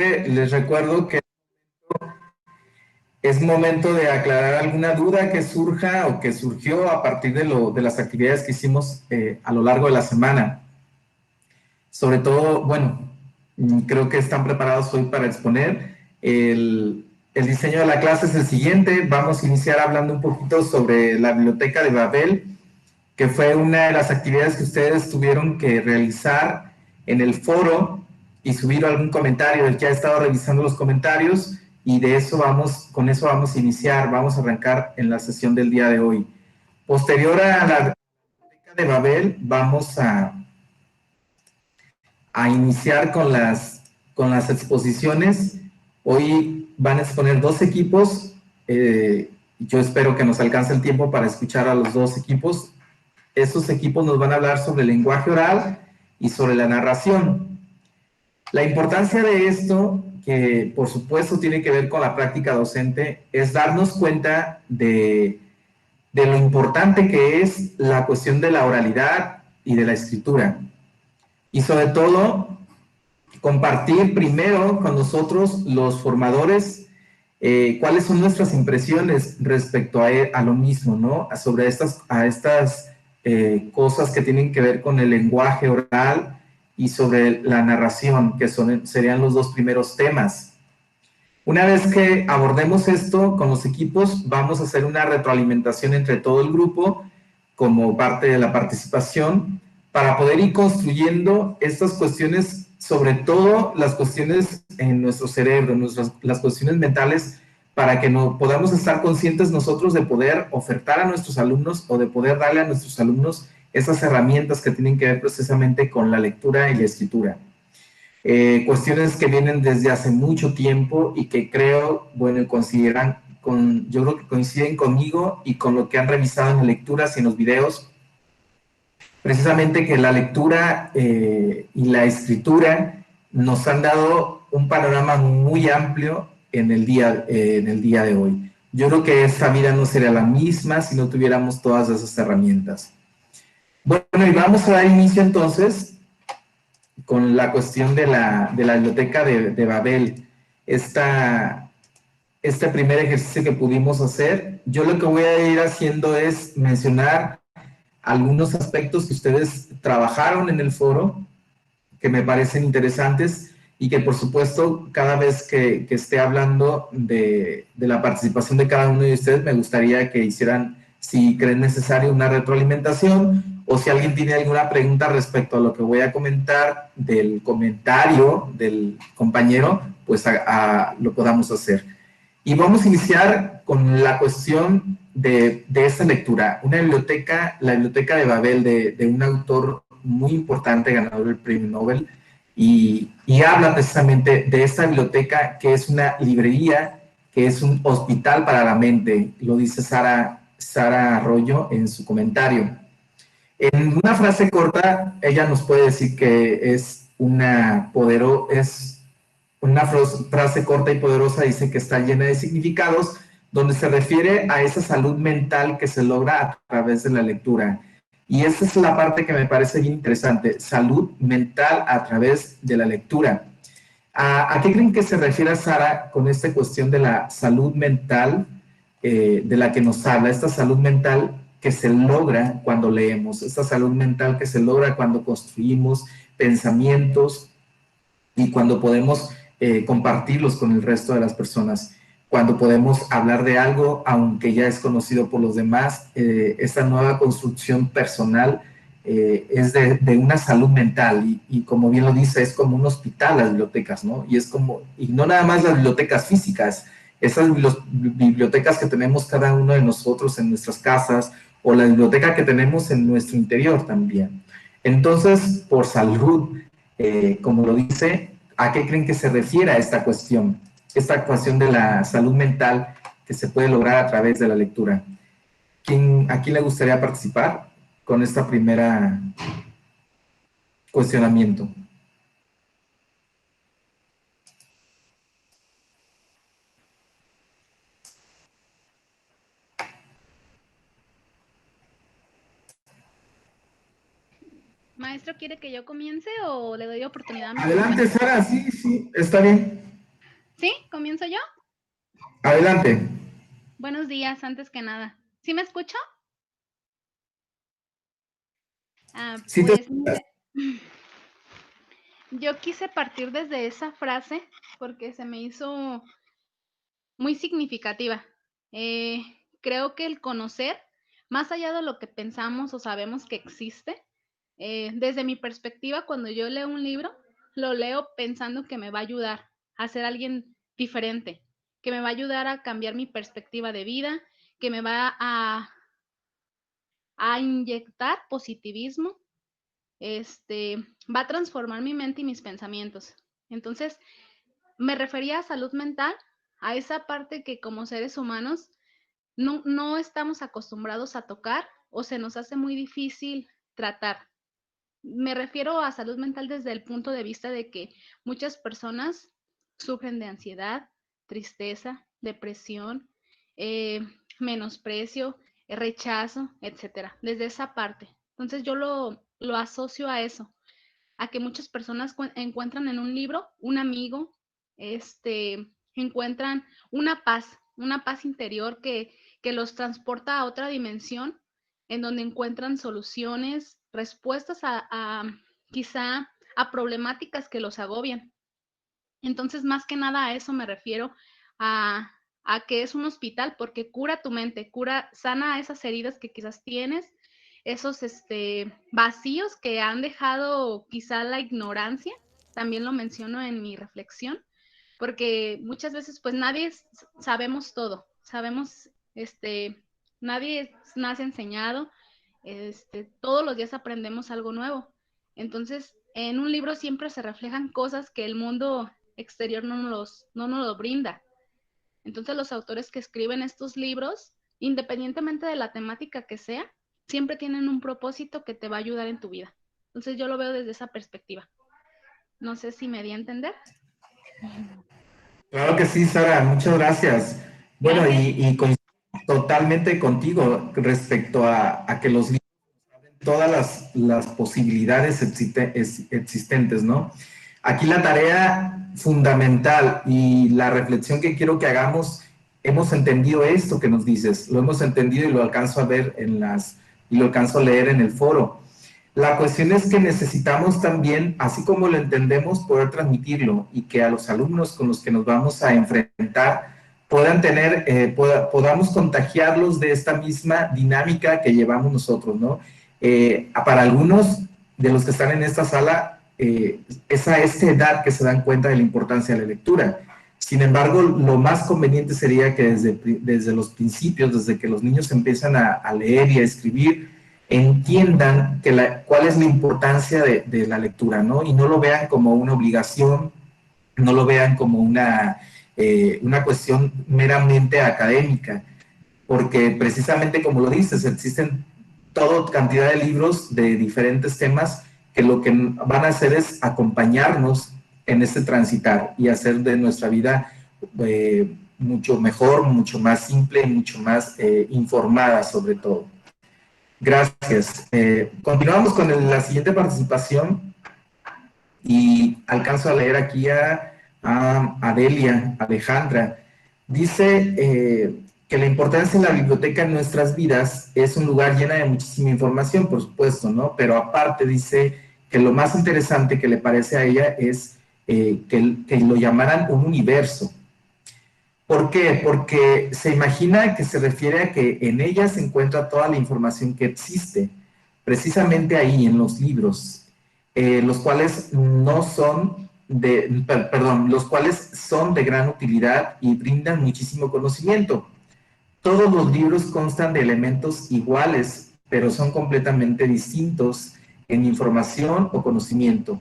les recuerdo que es momento de aclarar alguna duda que surja o que surgió a partir de las actividades que hicimos a lo largo de la semana. Sobre todo, bueno, creo que están preparados hoy para exponer. El diseño de la clase es el siguiente. Vamos a iniciar hablando un poquito sobre la biblioteca de Babel, que fue una de las actividades que ustedes tuvieron que realizar en el foro y subir algún comentario. El que ha estado revisando los comentarios y con eso vamos a iniciar, vamos a arrancar en la sesión del día de hoy. Posterior a la biblioteca de Babel, vamos a iniciar con las exposiciones. Hoy van a exponer dos equipos. Yo espero que nos alcance el tiempo para escuchar a los dos equipos. Estos equipos nos van a hablar sobre el lenguaje oral y sobre la narración. La importancia de esto, que por supuesto tiene que ver con la práctica docente, es darnos cuenta de lo importante que es la cuestión de la oralidad y de la escritura. Y sobre todo, compartir primero con nosotros, los formadores, cuáles son nuestras impresiones respecto a lo mismo, ¿no? Sobre estas cosas que tienen que ver con el lenguaje oral y sobre la narración, que serían los dos primeros temas. Una vez que abordemos esto con los equipos, vamos a hacer una retroalimentación entre todo el grupo como parte de la participación para poder ir construyendo estas cuestiones, sobre todo las cuestiones en nuestro cerebro, las cuestiones mentales, para que podamos estar conscientes nosotros de poder ofertar a nuestros alumnos o de poder darle a nuestros alumnos esas herramientas que tienen que ver precisamente con la lectura y la escritura. Cuestiones que vienen desde hace mucho tiempo y que creo, bueno, yo creo que coinciden conmigo y con lo que han revisado en las lecturas y en los videos, precisamente que la lectura y la escritura nos han dado un panorama muy amplio en el día de hoy. Yo creo que esta vida no sería la misma si no tuviéramos todas esas herramientas. Bueno, y vamos a dar inicio entonces con la cuestión de la biblioteca de Babel. Este primer ejercicio que pudimos hacer, yo lo que voy a ir haciendo es mencionar algunos aspectos que ustedes trabajaron en el foro, que me parecen interesantes y que por supuesto cada vez que esté hablando de la participación de cada uno de ustedes, me gustaría que hicieran, si creen necesario, una retroalimentación o si alguien tiene alguna pregunta respecto a lo que voy a comentar del comentario del compañero, pues lo podamos hacer. Y vamos a iniciar con la cuestión de esta lectura. La biblioteca de Babel, de un autor muy importante, ganador del premio Nobel, y habla precisamente de esta biblioteca que es una librería, que es un hospital para la mente, lo dice Sara Arroyo en su comentario. En una frase corta, ella nos puede decir que es una frase corta y poderosa, dice que está llena de significados, donde se refiere a esa salud mental que se logra a través de la lectura. Y esa es la parte que me parece bien interesante, salud mental a través de la lectura. ¿A qué creen que se refiere Sara con esta cuestión de la salud mental de la que nos habla? Esta salud mental que se logra cuando leemos, esta salud mental que se logra cuando construimos pensamientos y cuando podemos compartirlos con el resto de las personas, cuando podemos hablar de algo, aunque ya es conocido por los demás, esta nueva construcción personal es de una salud mental y como bien lo dice, es como un hospital las bibliotecas, ¿no? Y no nada más las bibliotecas físicas, esas bibliotecas que tenemos cada uno de nosotros en nuestras casas o la biblioteca que tenemos en nuestro interior también. Entonces, por salud, como lo dice, ¿a qué creen que se refiere a esta cuestión? Esta cuestión de la salud mental que se puede lograr a través de la lectura. ¿A quién le gustaría participar con esta primera cuestionamiento? Maestro, ¿quiere que yo comience o le doy oportunidad a mis Adelante, compañeros? Sara, sí, está bien. ¿Sí? ¿Comienzo yo? Adelante. Buenos días, antes que nada. ¿Sí me escucho? Sí te... Pues mire, yo quise partir desde esa frase porque se me hizo muy significativa. Eh, Creo que el conocer, más allá de lo que pensamos o sabemos que existe, desde mi perspectiva, cuando yo leo un libro, lo leo pensando que me va a ayudar a ser alguien diferente, que me va a ayudar a cambiar mi perspectiva de vida, que me va a inyectar positivismo, va a transformar mi mente y mis pensamientos. Entonces, me refería a salud mental, a esa parte que como seres humanos no estamos acostumbrados a tocar o se nos hace muy difícil tratar. Me refiero a salud mental desde el punto de vista de que muchas personas sufren de ansiedad, tristeza, depresión, eh, menosprecio, rechazo, etcétera, desde esa parte. Entonces yo lo asocio a eso, a que muchas personas encuentran en un libro un amigo, encuentran una paz interior que los transporta a otra dimensión, en donde encuentran soluciones, respuestas quizá a problemáticas que los agobian. Entonces, más que nada a eso me refiero, a que es un hospital porque cura tu mente, sana esas heridas que quizás tienes, esos vacíos que han dejado quizá la ignorancia, también lo menciono en mi reflexión, porque muchas veces pues nadie sabemos todo, nadie nace enseñado, todos los días aprendemos algo nuevo. Entonces, en un libro siempre se reflejan cosas que el mundo exterior no nos lo brinda. Entonces, los autores que escriben estos libros, independientemente de la temática que sea, siempre tienen un propósito que te va a ayudar en tu vida. Entonces, yo lo veo desde esa perspectiva. No sé si me di a entender. Claro que sí, Sara, muchas gracias. Bueno, Gracias. y coincido totalmente contigo respecto a que los libros abren todas las posibilidades existentes, ¿no? Aquí la tarea fundamental y la reflexión que quiero que hagamos, hemos entendido esto que nos dices, lo hemos entendido y lo alcanzo a ver y lo alcanzo a leer en el foro. La cuestión es que necesitamos también, así como lo entendemos, poder transmitirlo y que a los alumnos con los que nos vamos a enfrentar puedan tener, podamos contagiarlos de esta misma dinámica que llevamos nosotros, ¿no? Para algunos de los que están en esta sala, es a esta edad que se dan cuenta de la importancia de la lectura. Sin embargo, lo más conveniente sería que desde los principios, desde que los niños empiezan a leer y a escribir, entiendan cuál es la importancia de la lectura, ¿no? Y no lo vean como una obligación, no lo vean como una cuestión meramente académica, porque precisamente como lo dices, existen toda cantidad de libros de diferentes temas que lo que van a hacer es acompañarnos en este transitar y hacer de nuestra vida mucho mejor, mucho más simple y mucho más informada sobre todo. Gracias. Continuamos con la siguiente participación y alcanzo a leer aquí a Adelia, Alejandra. Dice que la importancia de la biblioteca en nuestras vidas es un lugar lleno de muchísima información, por supuesto, ¿no? Pero aparte dice que lo más interesante que le parece a ella es que lo llamaran un universo. ¿Por qué? Porque se imagina que se refiere a que en ella se encuentra toda la información que existe, precisamente ahí en los libros, los cuales no son los cuales son de gran utilidad y brindan muchísimo conocimiento. Todos los libros constan de elementos iguales, pero son completamente distintos en información o conocimiento.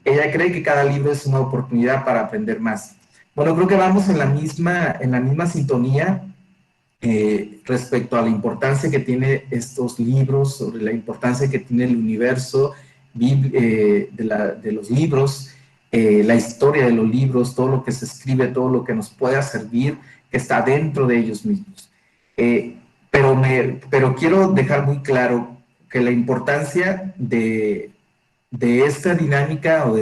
Ella cree que cada libro es una oportunidad para aprender más. Bueno, creo que vamos en la misma sintonía respecto a la importancia que tiene estos libros, sobre la importancia que tiene el universo de los libros, la historia de los libros, todo lo que se escribe, todo lo que nos pueda servir, que está dentro de ellos mismos. Eh, pero quiero dejar muy claro que la importancia de esta dinámica o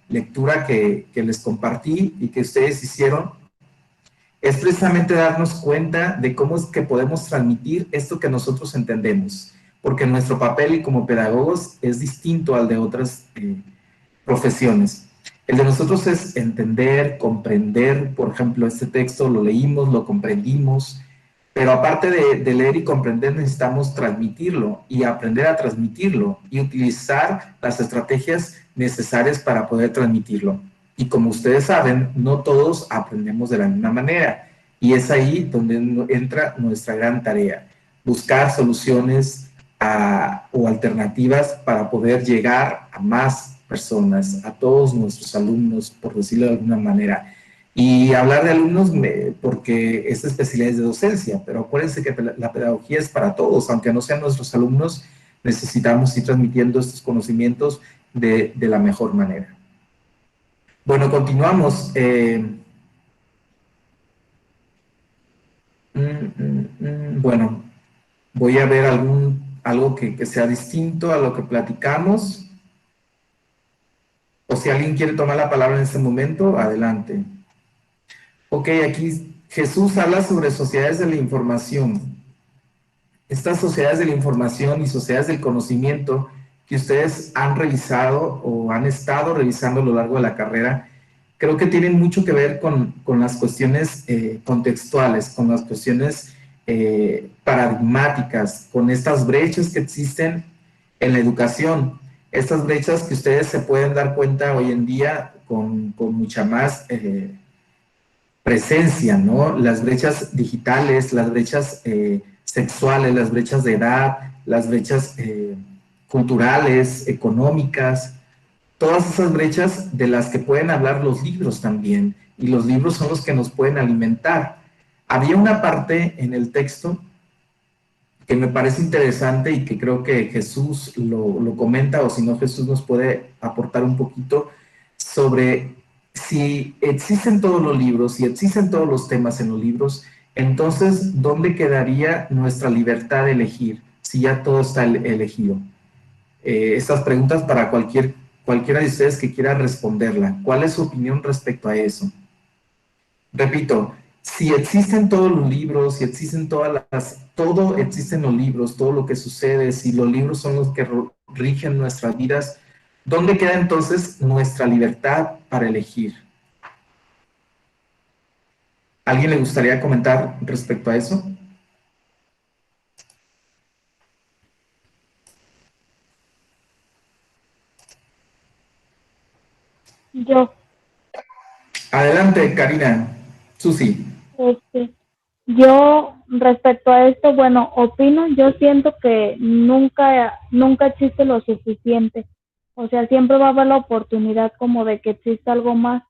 lectura que les compartí y que ustedes hicieron, es precisamente darnos cuenta de cómo es que podemos transmitir esto que nosotros entendemos, porque nuestro papel y como pedagogos es distinto al de otras profesiones. El de nosotros es entender, comprender, por ejemplo, este texto lo leímos, lo comprendimos, pero aparte de leer y comprender necesitamos transmitirlo y aprender a transmitirlo y utilizar las estrategias necesarias para poder transmitirlo. Y como ustedes saben, no todos aprendemos de la misma manera. Y es ahí donde entra nuestra gran tarea, buscar soluciones o alternativas para poder llegar a más personas, a todos nuestros alumnos, por decirlo de alguna manera. Y hablar de alumnos porque esta especialidad es de docencia, pero acuérdense que la pedagogía es para todos, aunque no sean nuestros alumnos, necesitamos ir transmitiendo estos conocimientos de la mejor manera. Bueno, continuamos. Bueno, voy a ver algo que sea distinto a lo que platicamos. O si alguien quiere tomar la palabra en este momento, adelante. Ok, aquí Jesús habla sobre sociedades de la información. Estas sociedades de la información y sociedades del conocimiento que ustedes han revisado o han estado revisando a lo largo de la carrera, creo que tienen mucho que ver con las cuestiones contextuales, con las cuestiones paradigmáticas, con estas brechas que existen en la educación, estas brechas que ustedes se pueden dar cuenta hoy en día con mucha más presencia, ¿no? Las brechas digitales, las brechas sexuales, las brechas de edad, las brechas culturales, económicas, todas esas brechas de las que pueden hablar los libros también, y los libros son los que nos pueden alimentar. Había una parte en el texto que me parece interesante y que creo que Jesús lo comenta, o si no, Jesús nos puede aportar un poquito sobre si existen todos los libros, si existen todos los temas en los libros, entonces, ¿dónde quedaría nuestra libertad de elegir si ya todo está elegido? Estas preguntas para cualquiera de ustedes que quiera responderla. ¿Cuál es su opinión respecto a eso? Repito, si existen todos los libros, si existen todo existe en los libros, todo lo que sucede, si los libros son los que rigen nuestras vidas, ¿dónde queda entonces nuestra libertad para elegir? ¿Alguien le gustaría comentar respecto a eso? Yo, Adelante, Karina. Susi. este, yo respecto a esto, bueno, opino, yo siento que nunca existe lo suficiente. O sea, siempre va a haber la oportunidad como de que exista algo más.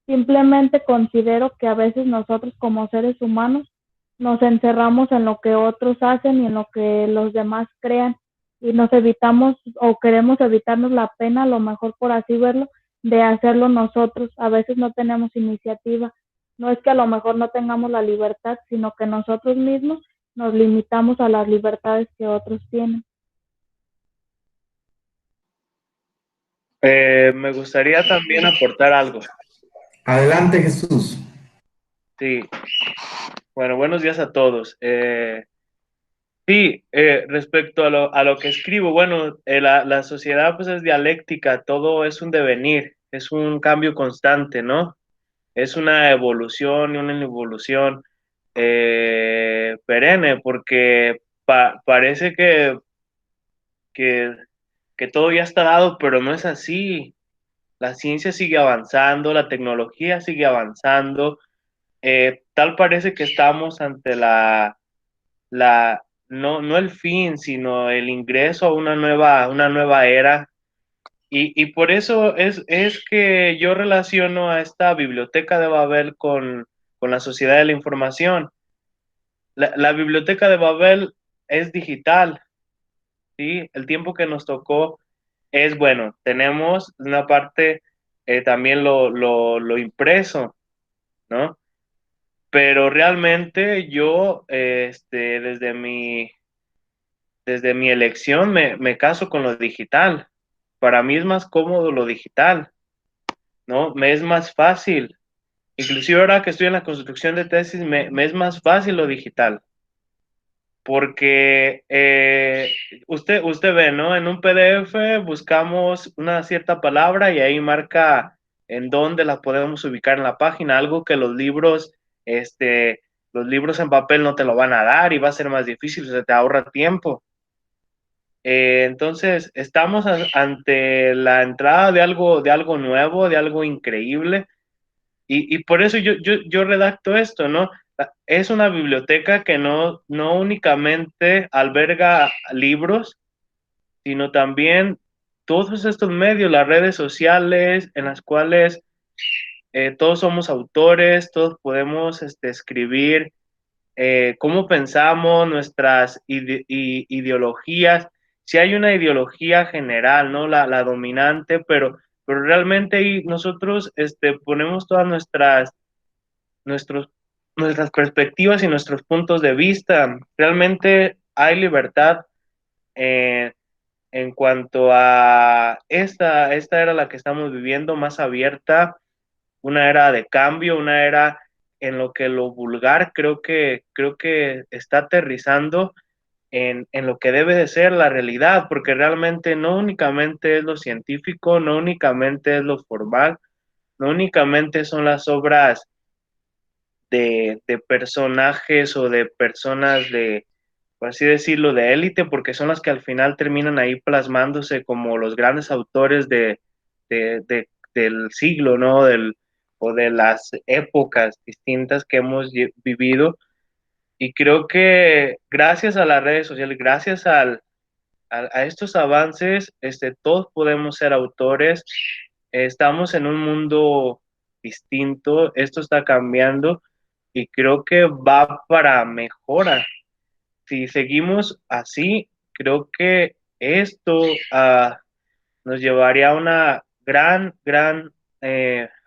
Simplemente considero que a veces nosotros como seres humanos nos encerramos en lo que otros hacen y en lo que los demás crean y nos evitamos o queremos evitarnos la pena, a lo mejor por así verlo, de hacerlo nosotros. A veces no tenemos iniciativa. No es que a lo mejor no tengamos la libertad, sino que nosotros mismos nos limitamos a las libertades que otros tienen. Me gustaría también aportar algo. Adelante, Jesús. Sí, bueno, buenos días a todos. Sí, respecto a lo que escribo, bueno, la sociedad pues es dialéctica, todo es un devenir, es un cambio constante, ¿no? Es una evolución y una evolución perenne, porque parece que, que todo ya está dado, pero no es así. La ciencia sigue avanzando, la tecnología sigue avanzando. Tal parece que estamos ante no el fin, sino el ingreso a una nueva era. Y por eso es que yo relaciono a esta biblioteca de Babel con la sociedad de la información. La biblioteca de Babel es digital, ¿sí? El tiempo que nos tocó es bueno. Tenemos una parte, también lo impreso, ¿no? Pero realmente yo, desde mi elección me caso con lo digital. Para mí es más cómodo lo digital. ¿no? Me es más fácil. Inclusive ahora que estoy en la construcción de tesis, me es más fácil lo digital. Porque usted ve, ¿no? En un PDF buscamos una cierta palabra y ahí marca en dónde la podemos ubicar en la página, algo que los libros en papel no te lo van a dar y va a ser más difícil, se te ahorra tiempo. Entonces, estamos ante la entrada de algo nuevo, de algo increíble, y por eso yo redacto esto, ¿no? Es una biblioteca que no únicamente alberga libros, sino también todos estos medios, las redes sociales, en las cuales todos somos autores, todos podemos escribir cómo pensamos, nuestras ideologías. Si hay una ideología general, ¿no? La dominante, pero realmente ahí nosotros ponemos todas nuestros, nuestras perspectivas y nuestros puntos de vista. Realmente hay libertad eh, en cuanto a esta era la que estamos viviendo, más abierta, una era de cambio, una era en lo que lo vulgar creo que está aterrizando en lo que debe de ser la realidad, porque realmente no únicamente es lo científico, no únicamente es lo formal, no únicamente son las obras de personajes o de personas por así decirlo, de élite, porque son las que al final terminan ahí plasmándose como los grandes autores del siglo, ¿no? O de las épocas distintas que hemos vivido. Y creo que gracias a las redes sociales, gracias a estos avances, todos podemos ser autores. Estamos en un mundo distinto, esto está cambiando y creo que va para mejora. Si seguimos así, creo que esto nos llevaría a una gran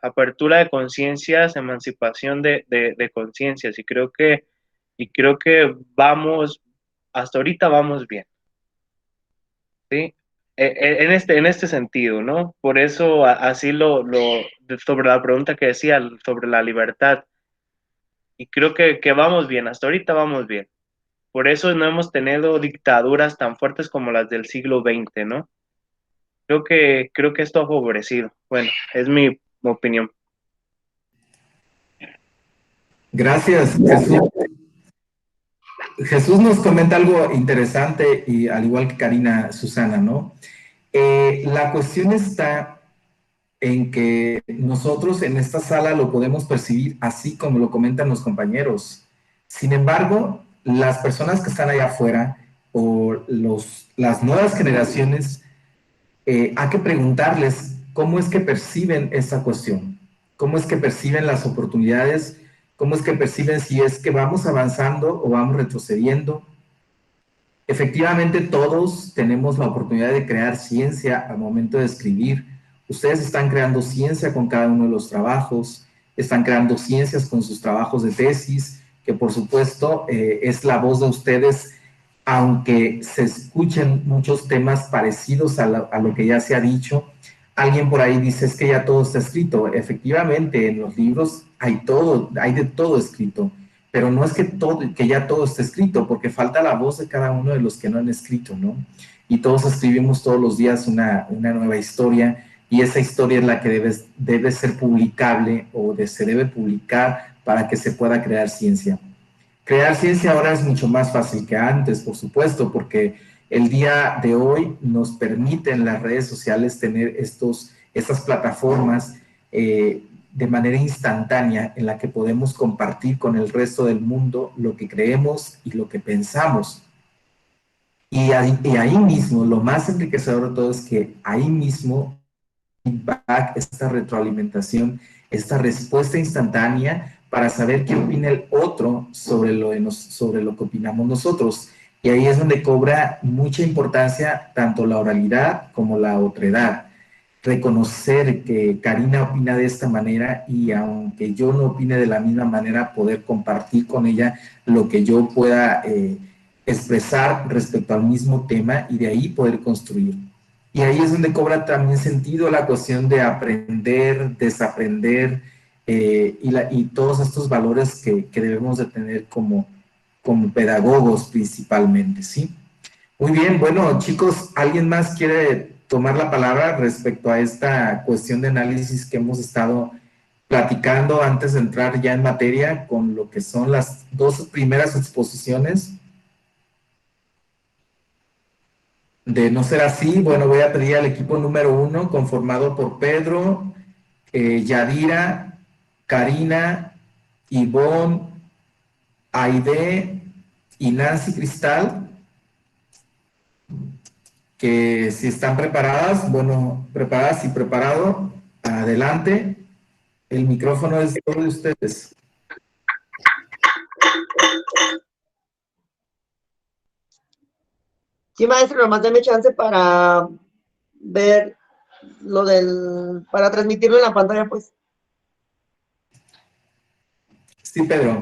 apertura de conciencias, emancipación de conciencias, y creo que vamos, hasta ahorita vamos bien, ¿sí? En este sentido, ¿no? Por eso así sobre la pregunta que decía, sobre la libertad, y creo que vamos bien, hasta ahorita vamos bien. Por eso no hemos tenido dictaduras tan fuertes como las del siglo XX, ¿no? Creo que esto ha favorecido. Bueno, es mi opinión. Gracias, Jesús. Jesús nos comenta algo interesante y al igual que Karina, Susana, ¿no? La cuestión está en que nosotros en esta sala lo podemos percibir así como lo comentan los compañeros. Sin embargo, las personas que están allá afuera o las nuevas generaciones, hay que preguntarles cómo es que perciben esa cuestión, cómo es que perciben las oportunidades, cómo es que perciben si es que vamos avanzando o vamos retrocediendo. Efectivamente, todos tenemos la oportunidad de crear ciencia al momento de escribir. Ustedes están creando ciencia con cada uno de los trabajos, están creando ciencias con sus trabajos de tesis, que por supuesto es la voz de ustedes, aunque se escuchen muchos temas parecidos a lo que ya se ha dicho. Alguien por ahí dice, es que ya todo está escrito. Efectivamente, en los libros hay todo, hay de todo escrito, pero no es que ya todo esté escrito, porque falta la voz de cada uno de los que no han escrito, ¿no? Y todos escribimos todos los días una nueva historia, y esa historia es la que debe ser publicable o se debe publicar para que se pueda crear ciencia. Crear ciencia ahora es mucho más fácil que antes, por supuesto, porque el día de hoy nos permiten las redes sociales tener estas plataformas de manera instantánea en la que podemos compartir con el resto del mundo lo que creemos y lo que pensamos. Y ahí mismo, lo más enriquecedor de todo es que ahí mismo, feedback, esta retroalimentación, esta respuesta instantánea para saber qué opina el otro sobre lo que opinamos nosotros. Y ahí es donde cobra mucha importancia tanto la oralidad como la otredad. Reconocer que Karina opina de esta manera y aunque yo no opine de la misma manera, poder compartir con ella lo que yo pueda expresar respecto al mismo tema y de ahí poder construir. Y ahí es donde cobra también sentido la cuestión de aprender, desaprender, y todos estos valores que debemos de tener como pedagogos principalmente, ¿sí? Muy bien, bueno, chicos, ¿alguien más quiere tomar la palabra respecto a esta cuestión de análisis que hemos estado platicando antes de entrar ya en materia con lo que son las dos primeras exposiciones? De no ser así, bueno, voy a pedir al equipo número 1, conformado por Pedro, Yadira, Karina, Ivonne, Aide y Nancy Cristal, que si están preparadas, bueno, preparadas y preparado, adelante. El micrófono es todo de ustedes. Sí, maestro, nomás dame chance para ver para transmitirlo en la pantalla, pues. Sí, Pedro.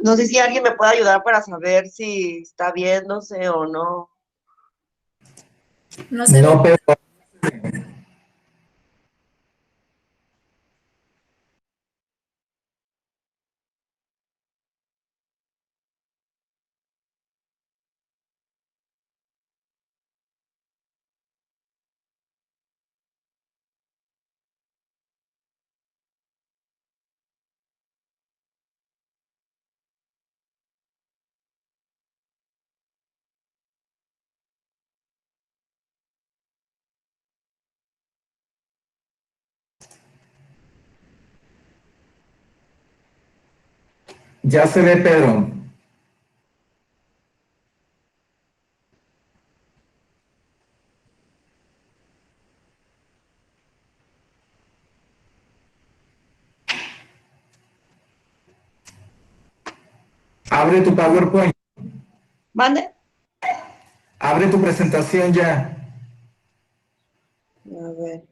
No sé si alguien me puede ayudar para saber si está viéndose o no. No se No, ve. Pedro. Ya se ve, Pedro. Abre tu PowerPoint. ¿Mande? Abre tu presentación ya. A ver.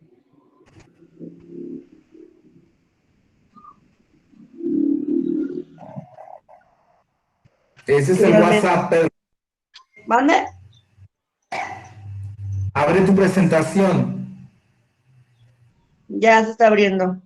Ese es Sí, el realmente. WhatsApp, Pedro. ¿Mande? Abre tu presentación. Ya se está abriendo.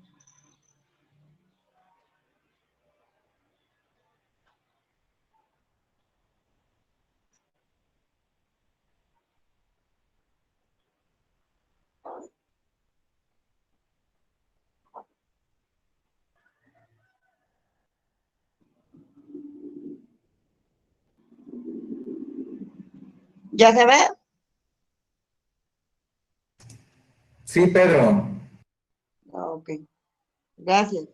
¿Ya se ve? Sí, Pedro. Ah, ok. Gracias.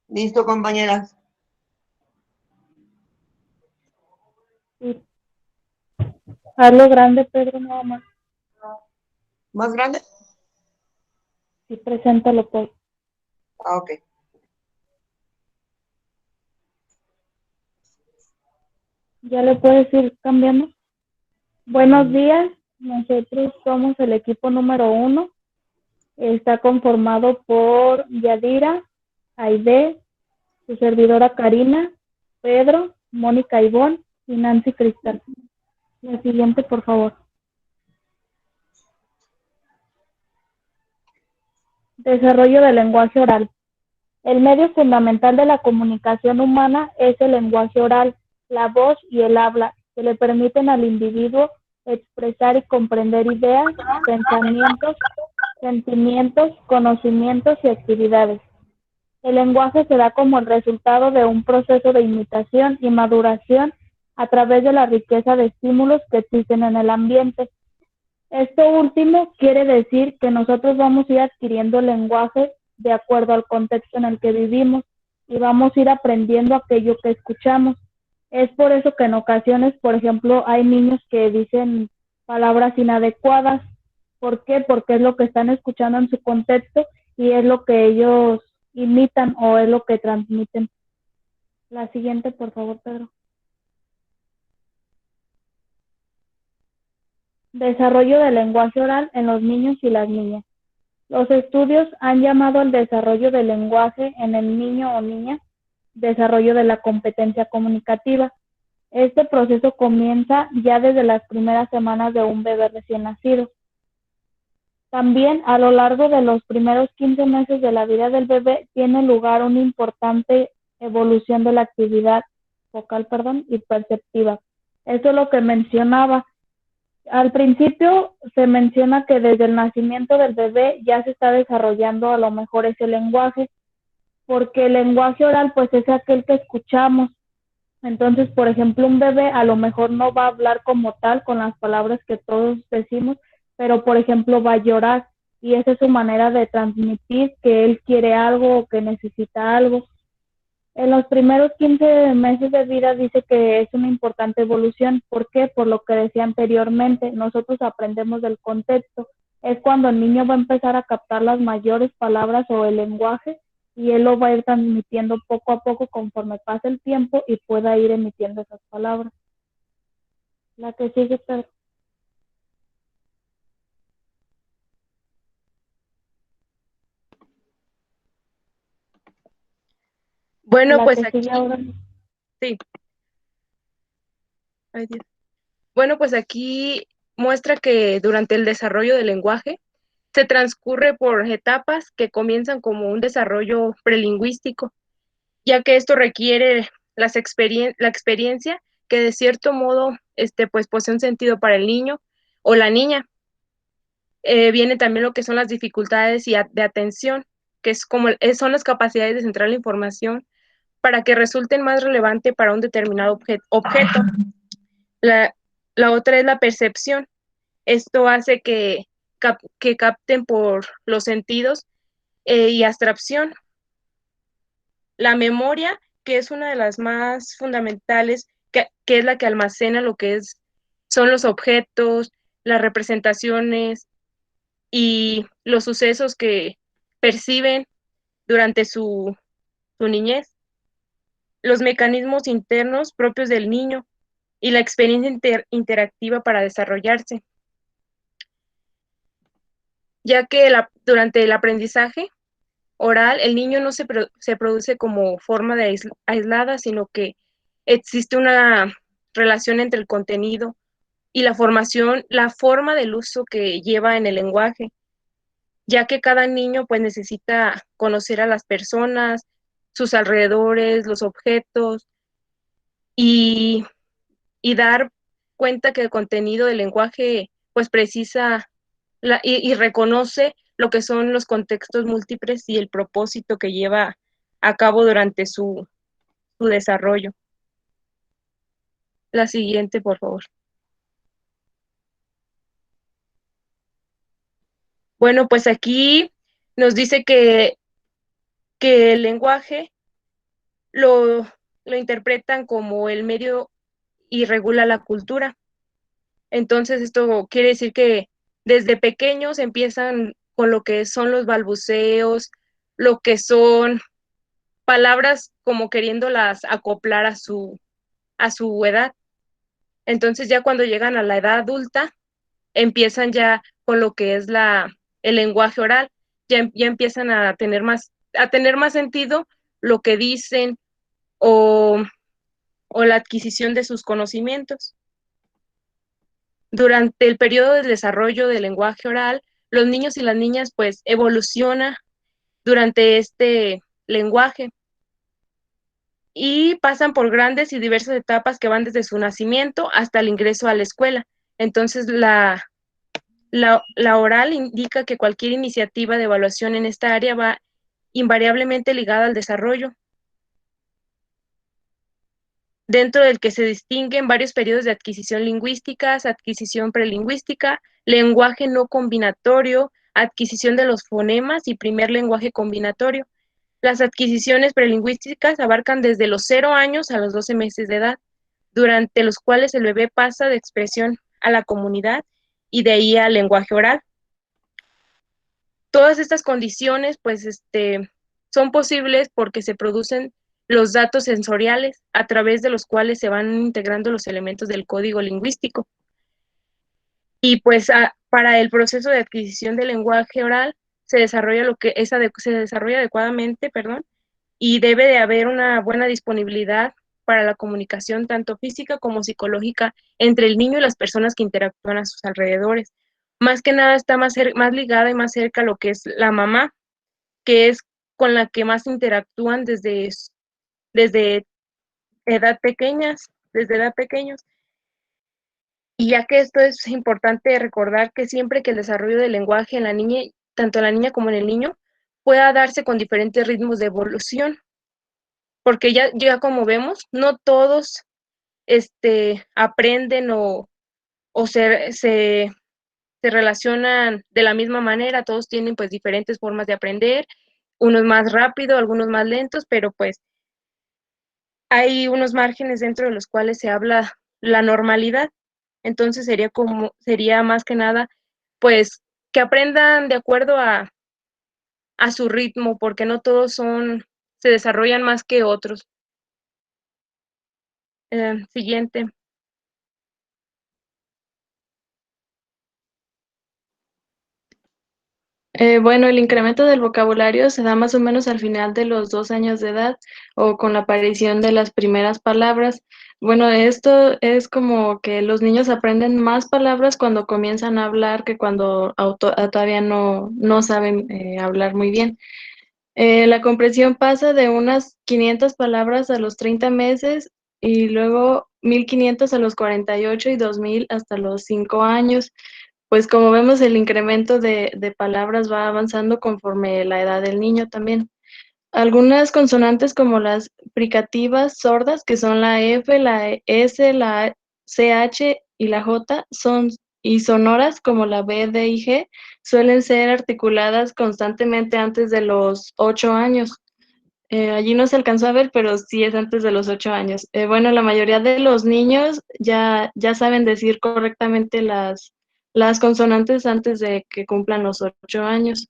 Listo, compañeras. Sí. Hazlo grande, Pedro, nada más. ¿Más grande? Sí, preséntalo, pues. Ah, ok. ¿Ya le puedes ir cambiando? Buenos días, nosotros somos el equipo número 1. Está conformado por Yadira, Aide, su servidora Karina, Pedro, Mónica Ivonne y Nancy Cristal. La siguiente, por favor. Desarrollo del lenguaje oral. El medio fundamental de la comunicación humana es el lenguaje oral, la voz y el habla, que le permiten al individuo expresar y comprender ideas, pensamientos, sentimientos, conocimientos y actividades. El lenguaje se da como el resultado de un proceso de imitación y maduración a través de la riqueza de estímulos que existen en el ambiente. Esto último quiere decir que nosotros vamos a ir adquiriendo el lenguaje de acuerdo al contexto en el que vivimos y vamos a ir aprendiendo aquello que escuchamos. Es por eso que en ocasiones, por ejemplo, hay niños que dicen palabras inadecuadas. ¿Por qué? Porque es lo que están escuchando en su contexto y es lo que ellos imitan o es lo que transmiten. La siguiente, por favor, Pedro. Desarrollo del lenguaje oral en los niños y las niñas. Los estudios han llamado al desarrollo del lenguaje en el niño o niña desarrollo de la competencia comunicativa. Este proceso comienza ya desde las primeras semanas de un bebé recién nacido. También a lo largo de los primeros 15 meses de la vida del bebé tiene lugar una importante evolución de la actividad vocal, y perceptiva. Eso es lo que mencionaba. Al principio se menciona que desde el nacimiento del bebé ya se está desarrollando a lo mejor ese lenguaje, porque el lenguaje oral pues es aquel que escuchamos. Entonces, por ejemplo, un bebé a lo mejor no va a hablar como tal con las palabras que todos decimos, pero por ejemplo va a llorar y esa es su manera de transmitir que él quiere algo o que necesita algo. En los primeros 15 meses de vida dice que es una importante evolución. ¿Por qué? Por lo que decía anteriormente, nosotros aprendemos del contexto. Es cuando el niño va a empezar a captar las mayores palabras o el lenguaje y él lo va a ir transmitiendo poco a poco conforme pasa el tiempo y pueda ir emitiendo esas palabras. La que sigue, Pedro. Bueno, La pues que aquí, sigue ahora. sí. Ay, Dios. Bueno, pues aquí muestra que durante el desarrollo del lenguaje se transcurre por etapas que comienzan como un desarrollo prelingüístico, ya que esto requiere la experiencia que de cierto modo pues posee un sentido para el niño o la niña. Viene también lo que son las dificultades de atención, que es como son las capacidades de centrar la información para que resulten más relevante para un determinado objeto. La, la otra es la percepción. Esto hace que capten por los sentidos y abstracción. La memoria, que es una de las más fundamentales, que es la que almacena lo que son los objetos, las representaciones y los sucesos que perciben durante su niñez, los mecanismos internos propios del niño y la experiencia interactiva para desarrollarse, ya que durante el aprendizaje oral el niño no se produce como forma de aislada, sino que existe una relación entre el contenido y la formación, la forma del uso que lleva en el lenguaje, ya que cada niño pues necesita conocer a las personas, sus alrededores, los objetos y, y dar cuenta que el contenido del lenguaje pues precisa y reconoce lo que son los contextos múltiples y el propósito que lleva a cabo durante su desarrollo. La siguiente, por favor. Bueno, pues aquí nos dice que el lenguaje lo interpretan como el medio y regula la cultura. Entonces, esto quiere decir que desde pequeños empiezan con lo que son los balbuceos, lo que son palabras como queriéndolas acoplar a su edad. Entonces, ya cuando llegan a la edad adulta, empiezan ya con lo que es el lenguaje oral, ya empiezan a tener más sentido lo que dicen o la adquisición de sus conocimientos. Durante el periodo de desarrollo del lenguaje oral, los niños y las niñas pues evolucionan durante este lenguaje y pasan por grandes y diversas etapas que van desde su nacimiento hasta el ingreso a la escuela. Entonces, la oral indica que cualquier iniciativa de evaluación en esta área va invariablemente ligada al desarrollo, dentro del que se distinguen varios periodos de adquisición lingüística, adquisición prelingüística, lenguaje no combinatorio, adquisición de los fonemas y primer lenguaje combinatorio. Las adquisiciones prelingüísticas abarcan desde los 0 años a los 12 meses de edad, durante los cuales el bebé pasa de expresión a la comunidad y de ahí al lenguaje oral. Todas estas condiciones, pues, son posibles porque se producen los datos sensoriales a través de los cuales se van integrando los elementos del código lingüístico. Y pues para el proceso de adquisición del lenguaje oral se desarrolla se desarrolla adecuadamente, perdón, y debe de haber una buena disponibilidad para la comunicación tanto física como psicológica entre el niño y las personas que interactúan a sus alrededores. Más que nada está más ligada y más cerca a lo que es la mamá, que es con la que más interactúan desde desde edad pequeños. Y ya que esto es importante recordar que siempre que el desarrollo del lenguaje en la niña, tanto en la niña como en el niño, pueda darse con diferentes ritmos de evolución, porque ya como vemos, no todos aprenden o se relacionan de la misma manera, todos tienen pues diferentes formas de aprender, unos más rápido, algunos más lentos, pero pues hay unos márgenes dentro de los cuales se habla la normalidad. Entonces sería más que nada, pues, que aprendan de acuerdo a su ritmo, porque no todos se desarrollan más que otros. Siguiente. Bueno, el incremento del vocabulario se da más o menos al final de los 2 años de edad o con la aparición de las primeras palabras. Bueno, esto es como que los niños aprenden más palabras cuando comienzan a hablar que cuando todavía no saben hablar muy bien. La comprensión pasa de unas 500 palabras a los 30 meses y luego 1500 a los 48 y 2000 hasta los 5 años. Pues como vemos, el incremento de palabras va avanzando conforme la edad del niño también. Algunas consonantes como las fricativas sordas, que son la F, la S, la CH y la J, y sonoras como la B, D y G, suelen ser articuladas constantemente antes de los 8 años. Allí no se alcanzó a ver, pero sí es antes de los 8 años. Bueno, la mayoría de los niños ya saben decir correctamente las consonantes antes de que cumplan los 8 años.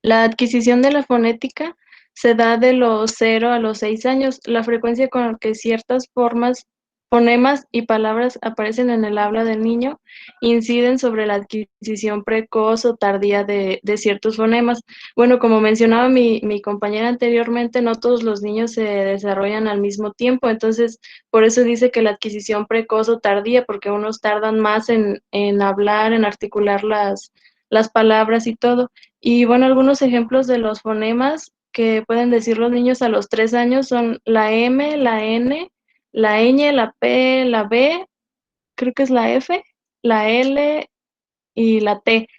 La adquisición de la fonética se da de los 0 a los 6 años. La frecuencia con la que ciertas fonemas y palabras aparecen en el habla del niño inciden sobre la adquisición precoz o tardía de ciertos fonemas. Bueno, como mencionaba mi compañera anteriormente, no todos los niños se desarrollan al mismo tiempo, entonces por eso dice que la adquisición precoz o tardía, porque unos tardan más en hablar, en articular las palabras y todo. Y bueno, algunos ejemplos de los fonemas que pueden decir los niños a los 3 años son la M, la N, la ñ, la P, la B, creo que es la F, la L y la T.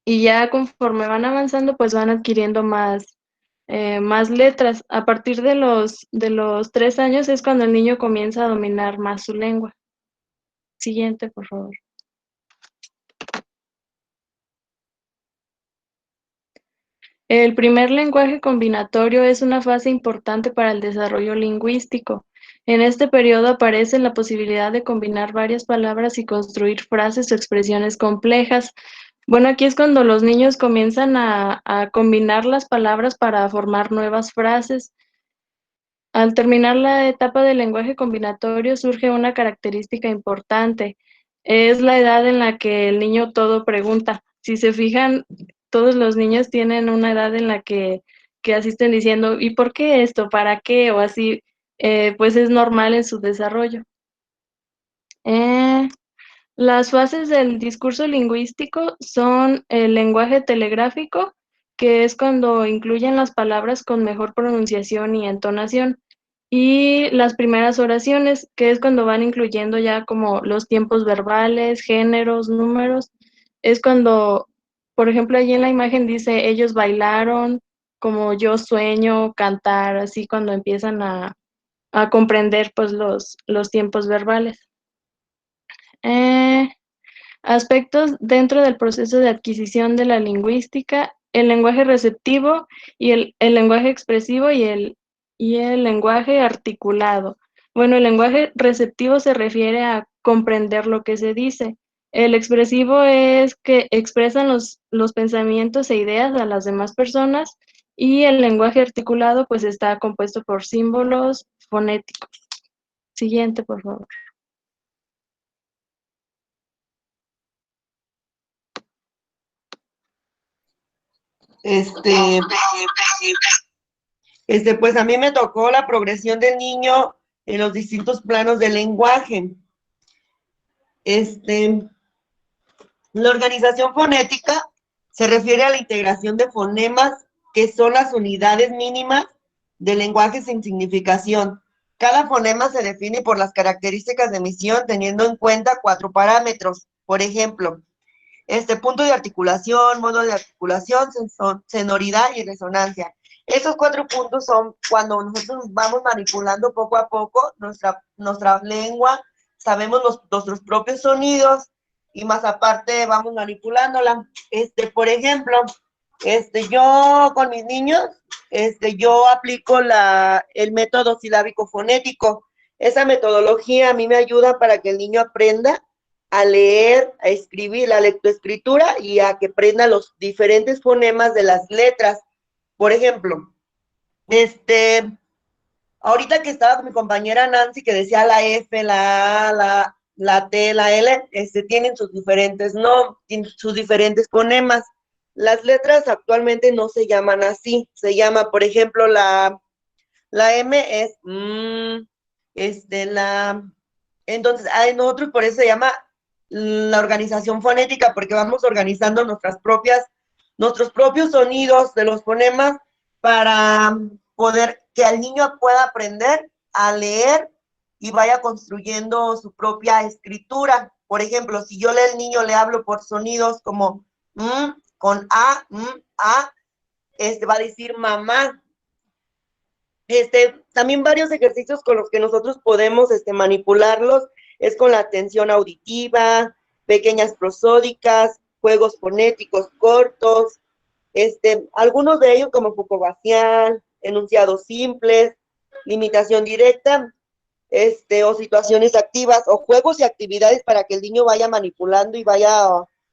Y ya conforme van avanzando, pues van adquiriendo más letras. A partir de los 3 años es cuando el niño comienza a dominar más su lengua. Siguiente, por favor. El primer lenguaje combinatorio es una fase importante para el desarrollo lingüístico. En este periodo aparece la posibilidad de combinar varias palabras y construir frases o expresiones complejas. Bueno, aquí es cuando los niños comienzan a combinar las palabras para formar nuevas frases. Al terminar la etapa del lenguaje combinatorio surge una característica importante. Es la edad en la que el niño todo pregunta. Si se fijan, todos los niños tienen una edad en la que asisten diciendo, ¿y por qué esto? ¿Para qué? O así, pues es normal en su desarrollo. Las fases del discurso lingüístico son el lenguaje telegráfico, que es cuando incluyen las palabras con mejor pronunciación y entonación, y las primeras oraciones, que es cuando van incluyendo ya como los tiempos verbales, géneros, números. Es cuando, por ejemplo, allí en la imagen dice, ellos bailaron, como yo sueño, cantar, así cuando empiezan a comprender pues los tiempos verbales. Aspectos dentro del proceso de adquisición de la lingüística, el lenguaje receptivo y el lenguaje expresivo y el lenguaje articulado. Bueno, el lenguaje receptivo se refiere a comprender lo que se dice. El expresivo es que expresan los pensamientos e ideas a las demás personas, y el lenguaje articulado pues está compuesto por símbolos fonéticos. Siguiente, por favor. Pues a mí me tocó la progresión del niño en los distintos planos del lenguaje. La organización fonética se refiere a la integración de fonemas, que son las unidades mínimas del lenguaje sin significación. Cada fonema se define por las características de emisión teniendo en cuenta 4 parámetros. Por ejemplo, punto de articulación, modo de articulación, sonoridad y resonancia. Esos 4 puntos son cuando nosotros vamos manipulando poco a poco nuestra lengua, sabemos nuestros propios sonidos y más aparte vamos manipulándola. Por ejemplo, yo con mis niños, yo aplico el método silábico fonético. Esa metodología a mí me ayuda para que el niño aprenda a leer, a escribir, la lectoescritura y a que aprenda los diferentes fonemas de las letras. Por ejemplo, ahorita que estaba con mi compañera Nancy que decía la F, la A, la T, la L, tienen sus diferentes, tienen sus diferentes fonemas. Las letras actualmente no se llaman así, se llama, por ejemplo, la M es entonces, nosotros por eso se llama la organización fonética, porque vamos organizando nuestros propios sonidos de los fonemas para poder que el niño pueda aprender a leer y vaya construyendo su propia escritura. Por ejemplo, si yo al niño le hablo por sonidos como con A, va a decir mamá. También varios ejercicios con los que nosotros podemos manipularlos es con la atención auditiva, pequeñas prosódicas, juegos fonéticos cortos, algunos de ellos como focovacial, enunciados simples, limitación directa, o situaciones activas, o juegos y actividades para que el niño vaya manipulando y vaya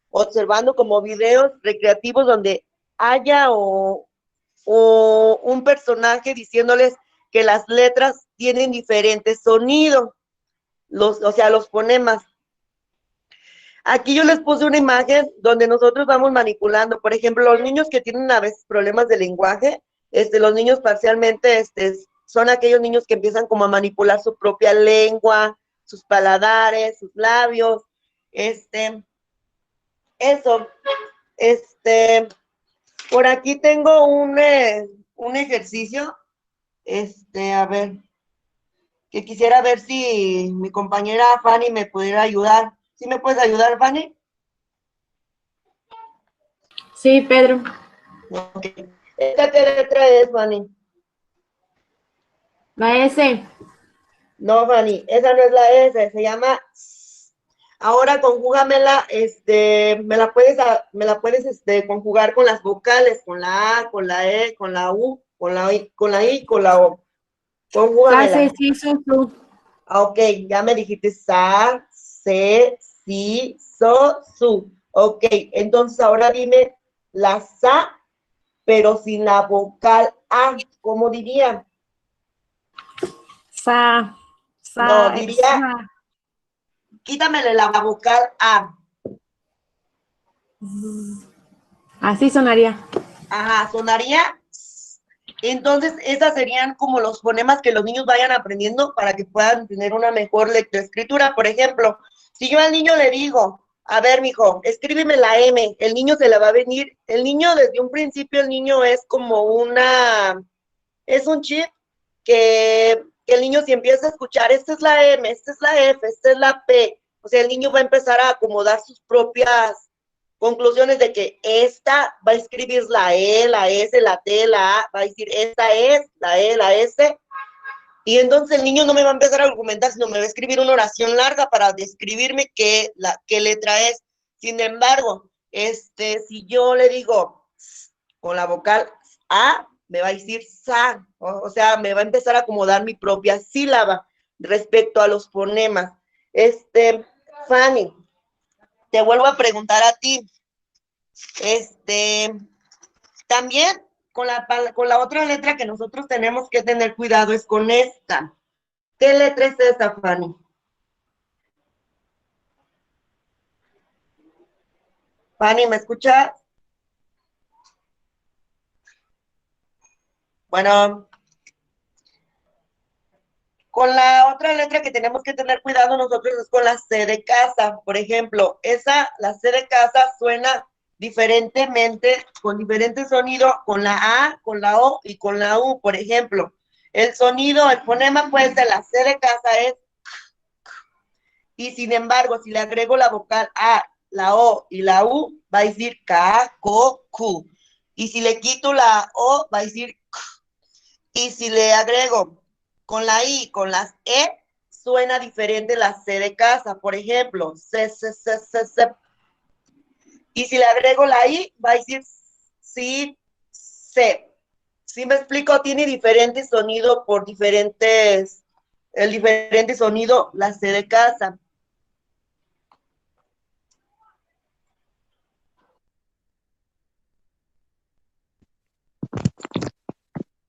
observando como videos recreativos donde haya o un personaje diciéndoles que las letras tienen diferentes sonidos, o sea, los fonemas. Aquí yo les puse una imagen donde nosotros vamos manipulando, por ejemplo, los niños que tienen a veces problemas de lenguaje, los niños parcialmente, son aquellos niños que empiezan como a manipular su propia lengua, sus paladares, sus labios, eso, por aquí tengo un ejercicio, a ver, que quisiera ver si mi compañera Fanny me pudiera ayudar. ¿Sí me puedes ayudar, Fanny? Sí, Pedro. Okay. ¿Esta qué letra es, Fanny? La S. No, Fanny, esa no es la S, se llama... Ahora conjúgamela, me la puedes conjugar con las vocales, con la A, con la E, con la U, con la I, con la O. Conjúgamela. Sa, se, si, su. Ok, ya me dijiste sa, se, si, so, su. Ok, entonces ahora dime la sa, pero sin la vocal A, ¿cómo diría? Sa. No, diría, quítamele la vocal A. Así sonaría. Ajá, sonaría. Entonces, esas serían como los fonemas que los niños vayan aprendiendo para que puedan tener una mejor lectoescritura. Por ejemplo, si yo al niño le digo, a ver, mijo, escríbeme la M, el niño se la va a venir. El niño, desde un principio, el niño es como es un chip que el niño si empieza a escuchar, esta es la M, esta es la F, esta es la P, o sea, el niño va a empezar a acomodar sus propias conclusiones de que esta va a escribir la E, la S, la T, la A, va a decir esta es, la E, la S, y entonces el niño no me va a empezar a argumentar, sino me va a escribir una oración larga para describirme qué letra es. Sin embargo, si yo le digo con la vocal A, me va a decir sa, o sea, me va a empezar a acomodar mi propia sílaba respecto a los fonemas. Fanny, te vuelvo a preguntar a ti, también con la otra letra que nosotros tenemos que tener cuidado es con esta. ¿Qué letra es esa, Fanny? Fanny, ¿me escuchas? Bueno, con la otra letra que tenemos que tener cuidado nosotros es con la C de casa. Por ejemplo, la C de casa suena diferentemente, con diferente sonido, con la A, con la O y con la U. Por ejemplo, el sonido, el fonema puede ser la C de casa es, y sin embargo, si le agrego la vocal A, la O y la U, va a decir K, Ko, Ku. Y si le quito la O, va a decir K. Y si le agrego con la I, con las E, suena diferente la C de casa. Por ejemplo, C, C, C, C, C. Y si le agrego la I, va a decir sí, C. ¿Sí me explico? Tiene diferente sonido por el diferente sonido, la C de casa.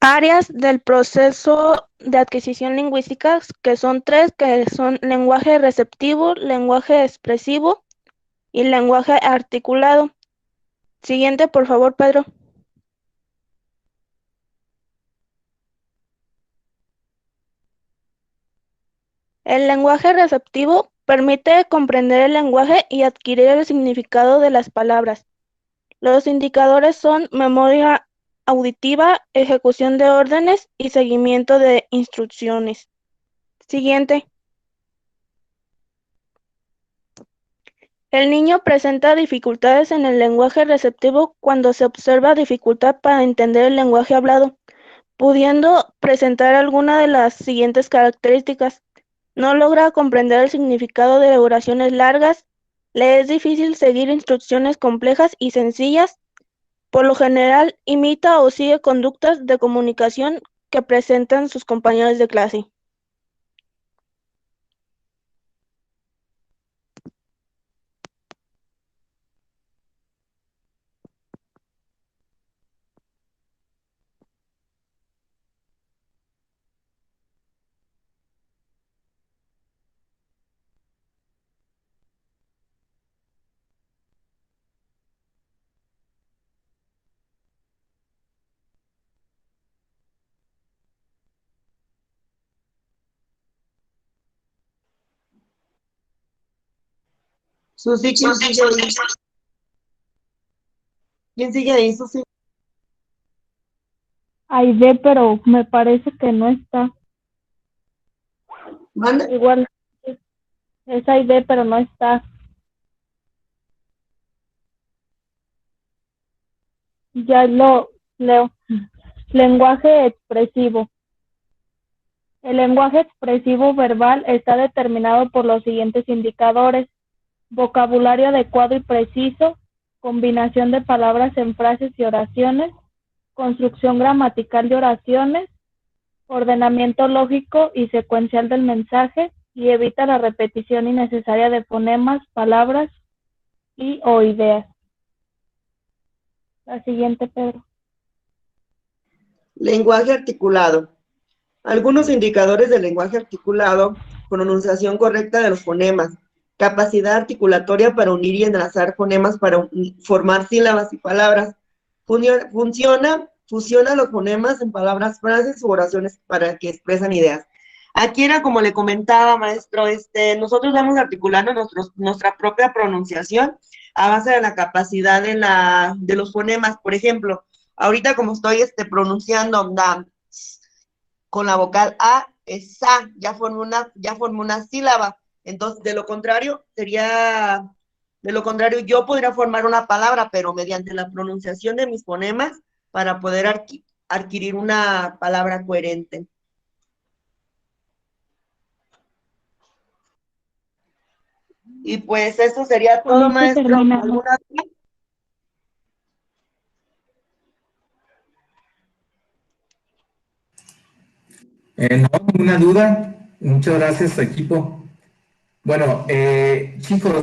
Áreas del proceso de adquisición lingüística, que son tres, que son lenguaje receptivo, lenguaje expresivo y lenguaje articulado. Siguiente, por favor, Pedro. El lenguaje receptivo permite comprender el lenguaje y adquirir el significado de las palabras. Los indicadores son memoria auditiva, ejecución de órdenes y seguimiento de instrucciones. Siguiente. El niño presenta dificultades en el lenguaje receptivo cuando se observa dificultad para entender el lenguaje hablado, pudiendo presentar alguna de las siguientes características. No logra comprender el significado de oraciones largas, le es difícil seguir instrucciones complejas y sencillas. Por lo general, imita o sigue conductas de comunicación que presentan sus compañeros de clase. Susi, ¿quién sigue ahí? ¿Quién sigue ahí, Susi? Aide, pero me parece que no está. ¿Manda? Igual es Aide, pero no está. Ya lo leo. Lenguaje expresivo. El lenguaje expresivo verbal está determinado por los siguientes indicadores: vocabulario adecuado y preciso, combinación de palabras en frases y oraciones, construcción gramatical de oraciones, ordenamiento lógico y secuencial del mensaje, y evita la repetición innecesaria de fonemas, palabras o ideas. La siguiente, Pedro. Lenguaje articulado. Algunos indicadores del lenguaje articulado: pronunciación correcta de los fonemas, capacidad articulatoria para unir y enlazar fonemas para formar sílabas y palabras. Fusiona los fonemas en palabras, frases u oraciones para que expresan ideas. Aquí era como le comentaba, maestro, nosotros vamos articulando nuestra propia pronunciación a base de la capacidad de los fonemas. Por ejemplo, ahorita como estoy pronunciando con la vocal A, es sa, ya formó una sílaba. Entonces, de lo contrario, sería De lo contrario, yo podría formar una palabra, pero mediante la pronunciación de mis fonemas para poder adquirir una palabra coherente. Y pues eso sería Con todo, esto maestro. terminamos. ¿Alguna duda? No, ninguna duda. Muchas gracias, equipo. Bueno, chicos,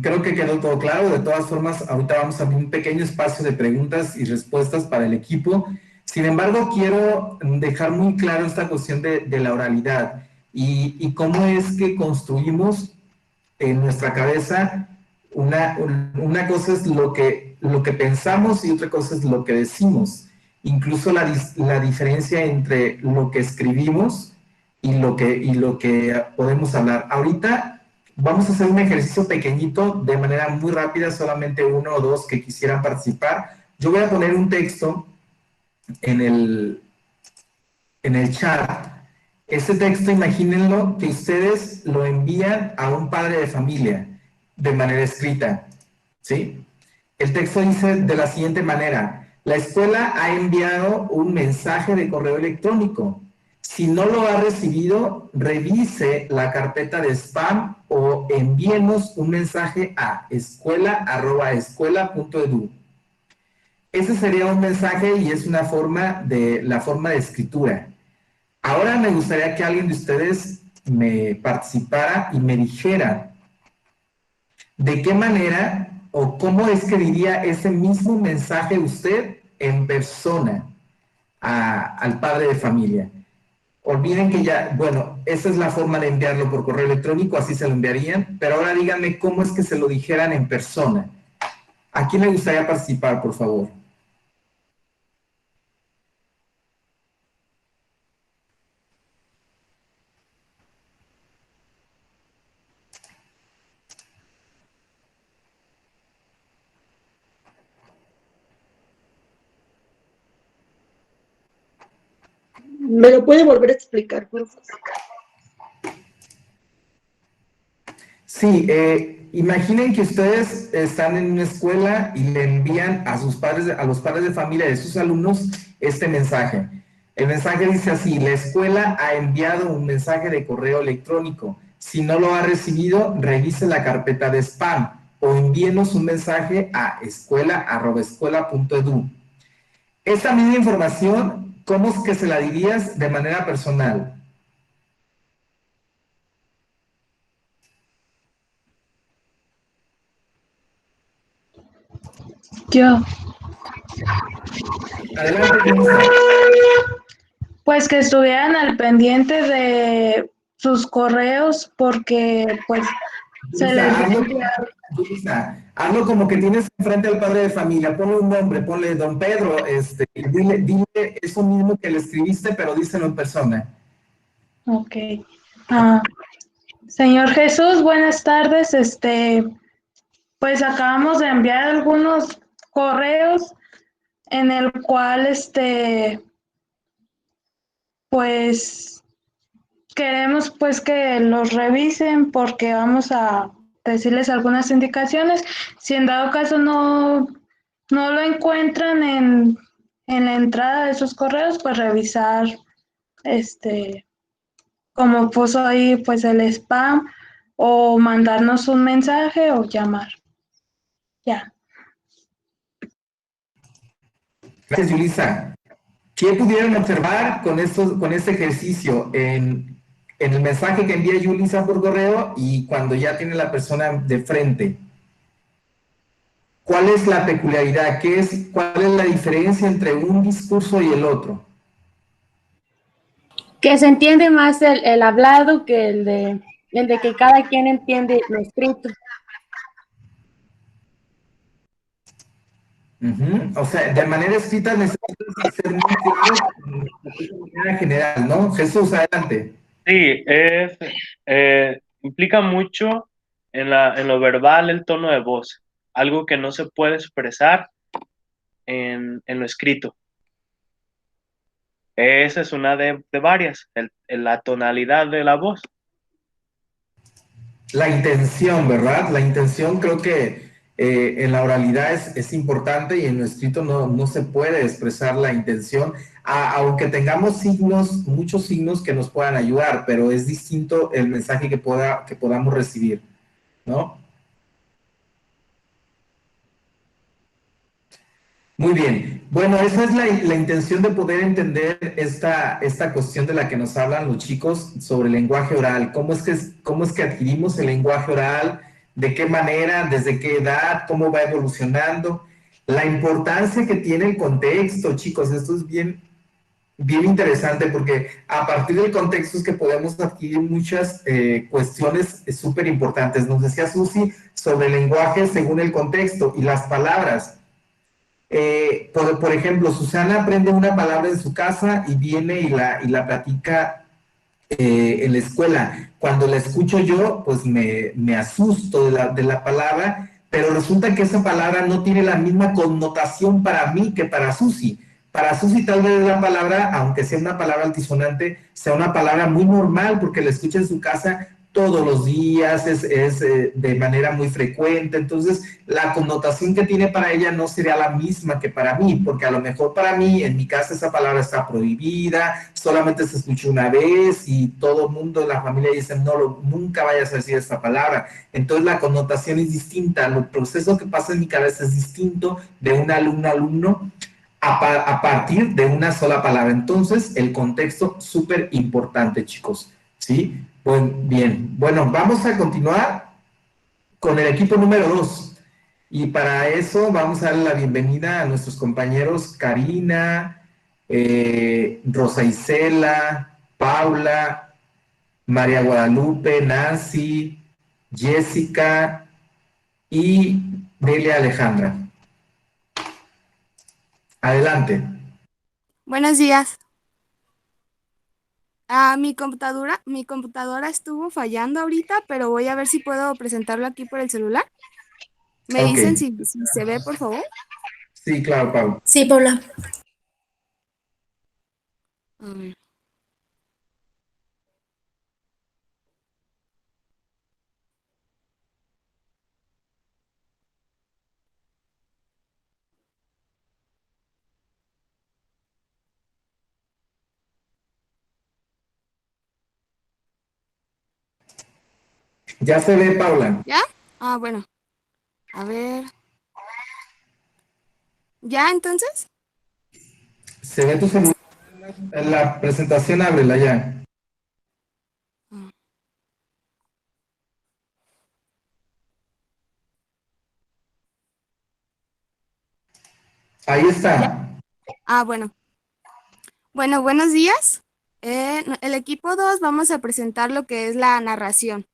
creo que quedó todo claro. De todas formas, ahorita vamos a abrir un pequeño espacio de preguntas y respuestas para el equipo. Sin embargo, quiero dejar muy claro esta cuestión de la oralidad y cómo es que construimos en nuestra cabeza una cosa es lo que pensamos y otra cosa es lo que decimos. Incluso la diferencia entre lo que escribimos y lo que podemos hablar. Ahorita vamos a hacer un ejercicio pequeñito de manera muy rápida, solamente uno o dos que quisieran participar. Yo voy a poner un texto en el chat. Ese texto, imagínenlo que ustedes lo envían a un padre de familia de manera escrita, ¿sí? El texto dice de la siguiente manera: la escuela ha enviado un mensaje de correo electrónico. Si no lo ha recibido, revise la carpeta de spam o envíenos un mensaje a escuela@escuela.edu. Ese sería un mensaje y es la forma de escritura. Ahora me gustaría que alguien de ustedes me participara y me dijera de qué manera o cómo es que diría ese mismo mensaje usted en persona al padre de familia. Olviden que ya, bueno, esa es la forma de enviarlo por correo electrónico, así se lo enviarían, pero ahora díganme cómo es que se lo dijeran en persona. ¿A quién le gustaría participar, por favor? ¿Me lo puede volver a explicar, por favor? Sí, imaginen que ustedes están en una escuela y le envían a los padres de familia de sus alumnos este mensaje. El mensaje dice así: la escuela ha enviado un mensaje de correo electrónico. Si no lo ha recibido, revise la carpeta de spam o envíenos un mensaje a escuela@escuela.edu. Esta misma información, ¿cómo es que se la dirías de manera personal? Yo, Adelante, Denisa. pues que estuvieran al pendiente de sus correos porque pues se les Hazlo como que tienes enfrente al padre de familia, ponle un nombre, ponle don Pedro, y dile eso mismo que le escribiste, pero díselo en persona. Ok. Señor Jesús, buenas tardes. Pues acabamos de enviar algunos correos en el cual, pues queremos pues que los revisen porque vamos a decirles algunas indicaciones. Si en dado caso no lo encuentran en la entrada de sus correos, pues revisar, como puso ahí, pues el spam o mandarnos un mensaje o llamar. Ya. Gracias, Yulisa. ¿Qué pudieron observar con este ejercicio en el mensaje que envía Yulisa por correo y cuando ya tiene la persona de frente? ¿Cuál es la peculiaridad? ¿Cuál es la diferencia entre un discurso y el otro? Que se entiende más el hablado que el de que cada quien entiende lo escrito. O sea, de manera escrita necesitas ser muy claro de manera general, ¿no? Jesús, adelante. Sí, implica mucho en lo verbal el tono de voz, algo que no se puede expresar en lo escrito. Esa es una de varias, la tonalidad de la voz. La intención, ¿verdad? La intención creo que en la oralidad es importante y en lo escrito no se puede expresar la intención, aunque tengamos signos, muchos signos que nos puedan ayudar, pero es distinto el mensaje que podamos recibir, ¿no? Muy bien. Bueno, esa es la intención de poder entender esta cuestión de la que nos hablan los chicos sobre el lenguaje oral. Cómo es que adquirimos el lenguaje oral? ¿De qué manera? ¿Desde qué edad? ¿Cómo va evolucionando? La importancia que tiene el contexto, chicos. Esto es bien interesante porque a partir del contexto es que podemos adquirir muchas cuestiones súper importantes. Nos decía Susi sobre el lenguaje según el contexto y las palabras. Por ejemplo, Susana aprende una palabra en su casa y viene y la platica en la escuela. Cuando la escucho yo, pues me asusto de la palabra, pero resulta que esa palabra no tiene la misma connotación para mí que para Susi. Para Susi tal vez la palabra, aunque sea una palabra altisonante, sea una palabra muy normal porque la escucha en su casa todos los días, es de manera muy frecuente, entonces la connotación que tiene para ella no sería la misma que para mí, porque a lo mejor para mí, en mi casa esa palabra está prohibida, solamente se escuchó una vez y todo el mundo en la familia dice, no, nunca vayas a decir esta palabra, entonces la connotación es distinta, el proceso que pasa en mi cabeza es distinto de un alumno a alumno, a partir de una sola palabra. Entonces, el contexto súper importante, chicos. ¿Sí? Pues bien. Bueno, vamos a continuar con el equipo número 2. Y para eso vamos a darle la bienvenida a nuestros compañeros Karina, Rosa Isela, Paula, María Guadalupe, Nancy, Jessica y Delia Alejandra. Adelante. Buenos días. Mi computadora estuvo fallando ahorita, pero voy a ver si puedo presentarlo aquí por el celular. ¿Me Ok. dicen si se ve, por favor? Sí, claro, Paula. Sí, Paula. Mm. Ya se ve, Paula. ¿Ya? Ah, bueno. A ver. ¿Ya entonces? Se ve tu celular. La presentación, ábrela ya. Mm. Ahí ¿Ya? está. Ah, bueno. Bueno, buenos días. El equipo 2 vamos a presentar lo que es la narración.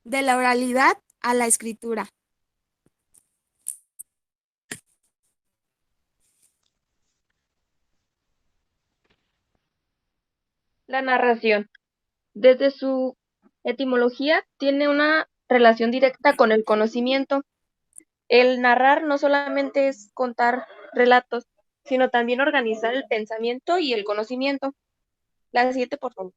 De la oralidad a la escritura. La narración, desde su etimología, tiene una relación directa con el conocimiento. El narrar no solamente es contar relatos, sino también organizar el pensamiento y el conocimiento. La siguiente, por favor.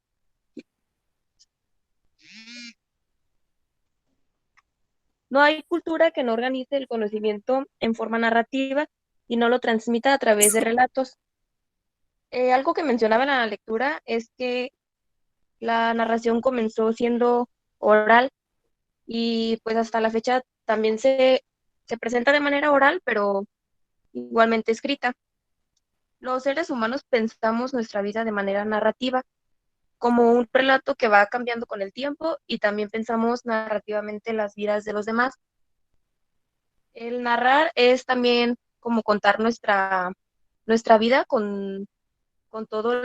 No hay cultura que no organice el conocimiento en forma narrativa y no lo transmita a través de relatos. Algo que mencionaba en la lectura es que la narración comenzó siendo oral y pues hasta la fecha también se presenta de manera oral, pero igualmente escrita. Los seres humanos pensamos nuestra vida de manera narrativa, como un relato que va cambiando con el tiempo y también pensamos narrativamente las vidas de los demás. El narrar es también como contar nuestra vida con todo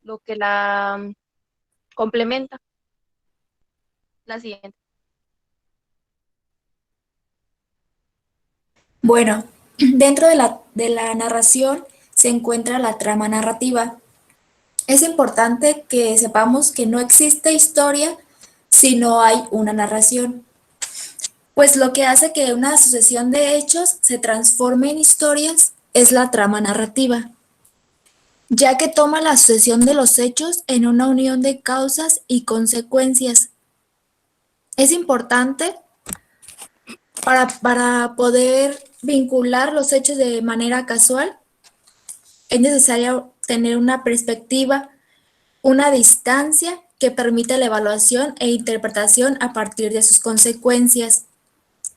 lo que la complementa. La siguiente. Bueno, dentro de la narración se encuentra la trama narrativa. Es importante que sepamos que no existe historia si no hay una narración, pues lo que hace que una sucesión de hechos se transforme en historias es la trama narrativa. ya que toma la sucesión de los hechos en una unión de causas y consecuencias. Es importante para poder vincular los hechos de manera casual. Es necesario tener una perspectiva, una distancia que permita la evaluación e interpretación a partir de sus consecuencias.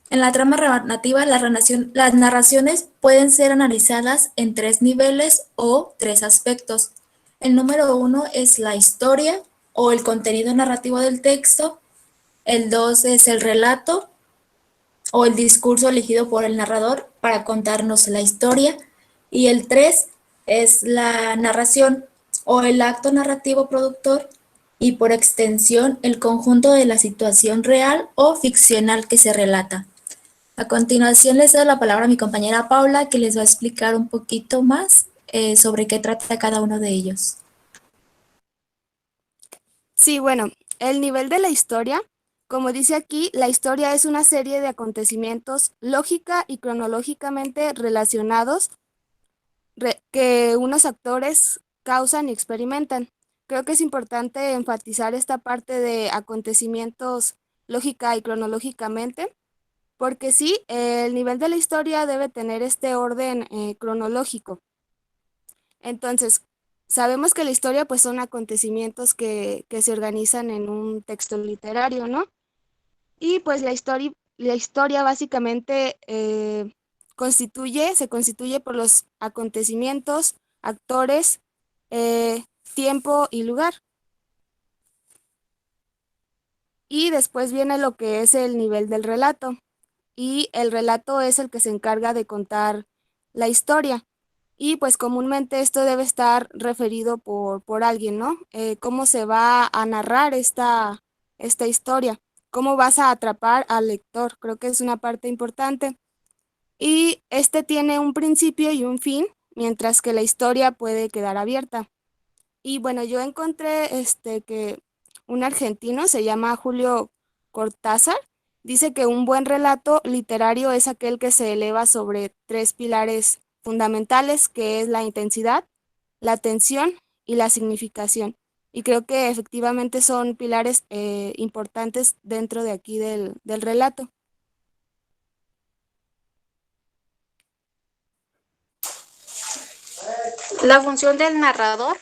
En la trama narrativa, las narraciones pueden ser analizadas en 3 niveles o 3 aspectos. El número 1 es la historia o el contenido narrativo del texto. El 2 es el relato o el discurso elegido por el narrador para contarnos la historia. Y el 3 es la narración o el acto narrativo productor y por extensión el conjunto de la situación real o ficcional que se relata. A continuación les doy la palabra a mi compañera Paula, que les va a explicar un poquito más sobre qué trata cada uno de ellos. Sí, bueno, el nivel de la historia, como dice aquí, la historia es una serie de acontecimientos lógica y cronológicamente relacionados que unos actores causan y experimentan. Creo que es importante enfatizar esta parte de acontecimientos lógica y cronológicamente, porque sí, el nivel de la historia debe tener este orden cronológico. Entonces, sabemos que la historia pues son acontecimientos que se organizan en un texto literario, ¿no? Y pues la historia básicamente se constituye por los acontecimientos, actores, tiempo y lugar. Y después viene lo que es el nivel del relato. Y el relato es el que se encarga de contar la historia. Y pues comúnmente esto debe estar referido por alguien, ¿no? ¿Cómo se va a narrar esta historia? ¿Cómo vas a atrapar al lector? Creo que es una parte importante. Y este tiene un principio y un fin, mientras que la historia puede quedar abierta. Y bueno, yo encontré que un argentino, se llama Julio Cortázar, dice que un buen relato literario es aquel que se eleva sobre 3 pilares fundamentales, que es la intensidad, la atención y la significación. Y creo que efectivamente son pilares importantes dentro de aquí del relato. La función del narrador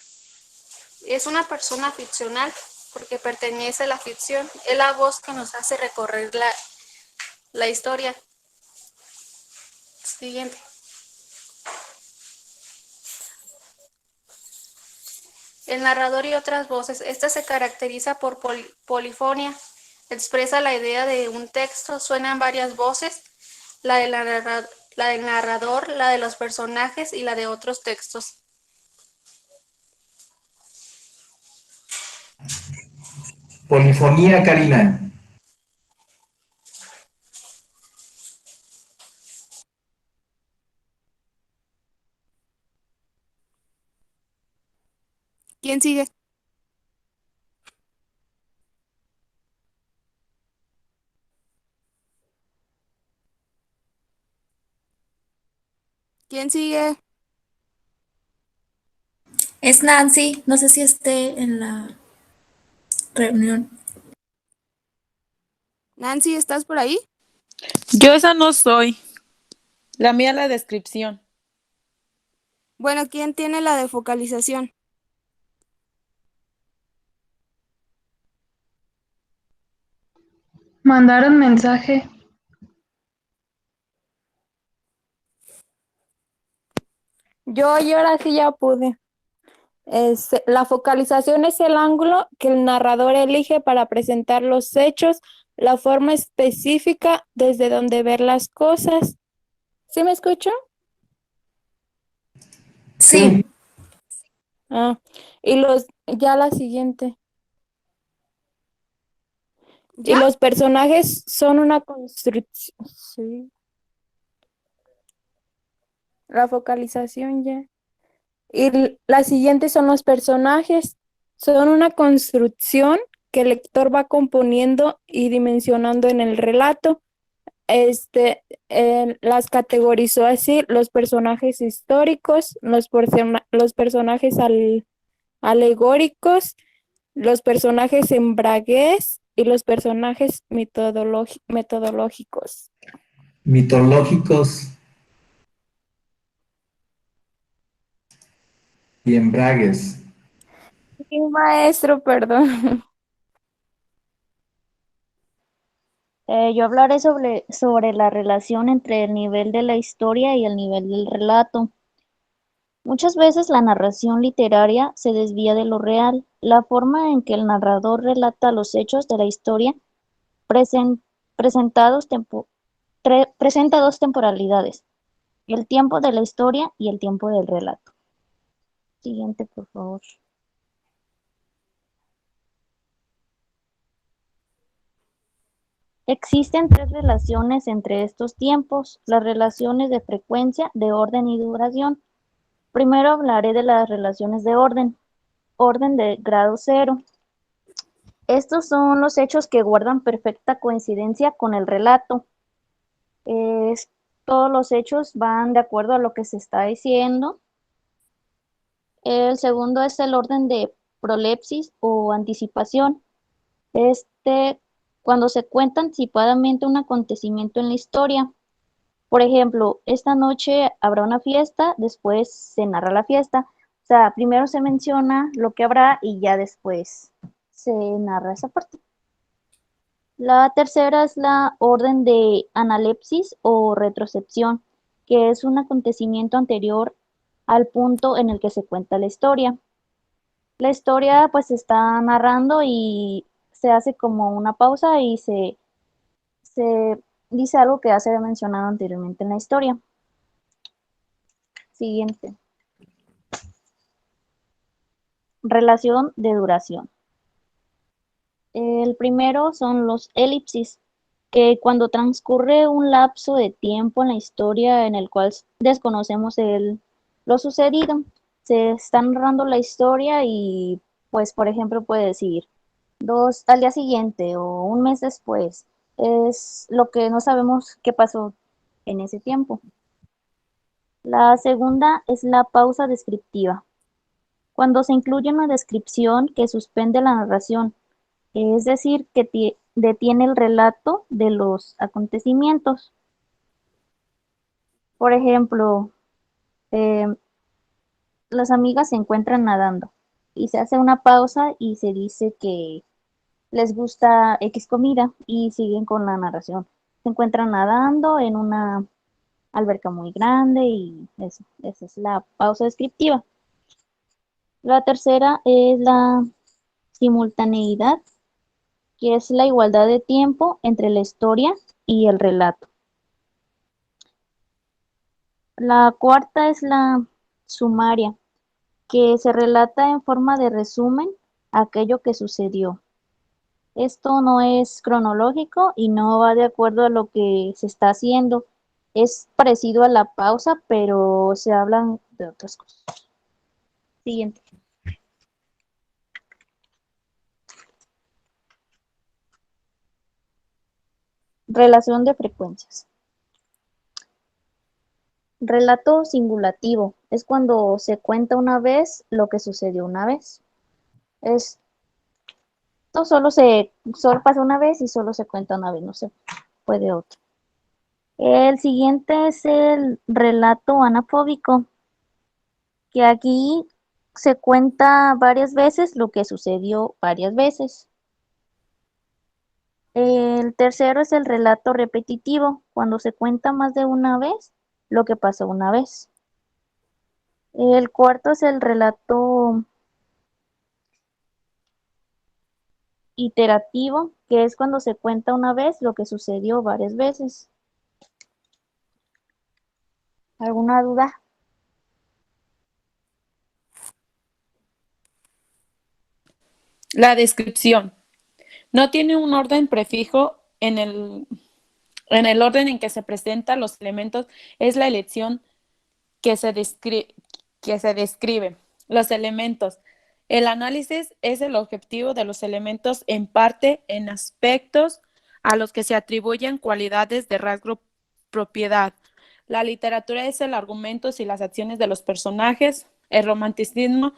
es una persona ficcional porque pertenece a la ficción. Es la voz que nos hace recorrer la historia. Siguiente. El narrador y otras voces. Esta se caracteriza por polifonía. Expresa la idea de un texto. Suenan varias voces. La del narrador, la de los personajes y la de otros textos. Polifonía, Karina. ¿Quién sigue? ¿Quién sigue? Es Nancy, no sé si esté en la reunión. Nancy, ¿estás por ahí? Yo esa no soy. La mía la descripción. Bueno, ¿quién tiene la de focalización? Mandaron mensaje. Yo ahora sí ya pude. La focalización es el ángulo que el narrador elige para presentar los hechos, la forma específica desde donde ver las cosas. ¿Sí me escucho? Sí. Y ya la siguiente. ¿Ya? Y los personajes son una construcción. Sí. La focalización ya. Y la siguiente son los personajes. Son una construcción que el lector va componiendo y dimensionando en el relato. las categorizó así: los personajes históricos, los personajes alegóricos, los personajes embragués y los personajes metodológicos. Mitológicos y embragues. Sí, maestro, perdón. Yo hablaré sobre la relación entre el nivel de la historia y el nivel del relato. Muchas veces la narración literaria se desvía de lo real. La forma en que el narrador relata los hechos de la historia presen- presentados presenta dos temporalidades: el tiempo de la historia y el tiempo del relato. Siguiente, por favor. Existen tres relaciones entre estos tiempos: las relaciones de frecuencia, de orden y duración. Primero hablaré de las relaciones de orden. Orden de grado cero. Estos son los hechos que guardan perfecta coincidencia con el relato. Todos los hechos van de acuerdo a lo que se está diciendo. El segundo es el orden de prolepsis o anticipación. Cuando se cuenta anticipadamente un acontecimiento en la historia. Por ejemplo, esta noche habrá una fiesta, después se narra la fiesta. O sea, primero se menciona lo que habrá y ya después se narra esa parte. La tercera es la orden de analepsis o retrocepción, que es un acontecimiento anterior al punto en el que se cuenta la historia. La historia pues se está narrando y se hace como una pausa y se dice algo que ya se había mencionado anteriormente en la historia. Siguiente. Relación de duración. El primero son los elipsis, que cuando transcurre un lapso de tiempo en la historia en el cual desconocemos lo sucedido, se está narrando la historia y, pues, por ejemplo, puede decir al día siguiente o un mes después. Es lo que no sabemos qué pasó en ese tiempo. La segunda es la pausa descriptiva, cuando se incluye una descripción que suspende la narración, es decir, que detiene el relato de los acontecimientos. Por ejemplo, las amigas se encuentran nadando y se hace una pausa y se dice que les gusta X comida y siguen con la narración. Se encuentran nadando en una alberca muy grande y esa es la pausa descriptiva. La tercera es la simultaneidad, que es la igualdad de tiempo entre la historia y el relato. La cuarta es la sumaria, que se relata en forma de resumen aquello que sucedió. Esto no es cronológico y no va de acuerdo a lo que se está haciendo. Es parecido a la pausa, pero se hablan de otras cosas. Siguiente. Relación de frecuencias. Relato singulativo es cuando se cuenta una vez lo que sucedió una vez. Esto solo pasa una vez y solo se cuenta una vez, no se puede otro. El siguiente es el relato anafóbico, que aquí se cuenta varias veces lo que sucedió varias veces. El tercero es el relato repetitivo, cuando se cuenta más de una vez lo que pasó una vez. El cuarto es el relato iterativo, que es cuando se cuenta una vez lo que sucedió varias veces. ¿Alguna duda? La descripción. No tiene un orden prefijo en el orden en que se presentan los elementos, es la elección que se describe. Los elementos. El análisis es el objetivo de los elementos en parte, en aspectos, a los que se atribuyen cualidades de rasgo propiedad. La literatura es el argumento y las acciones de los personajes. El romanticismo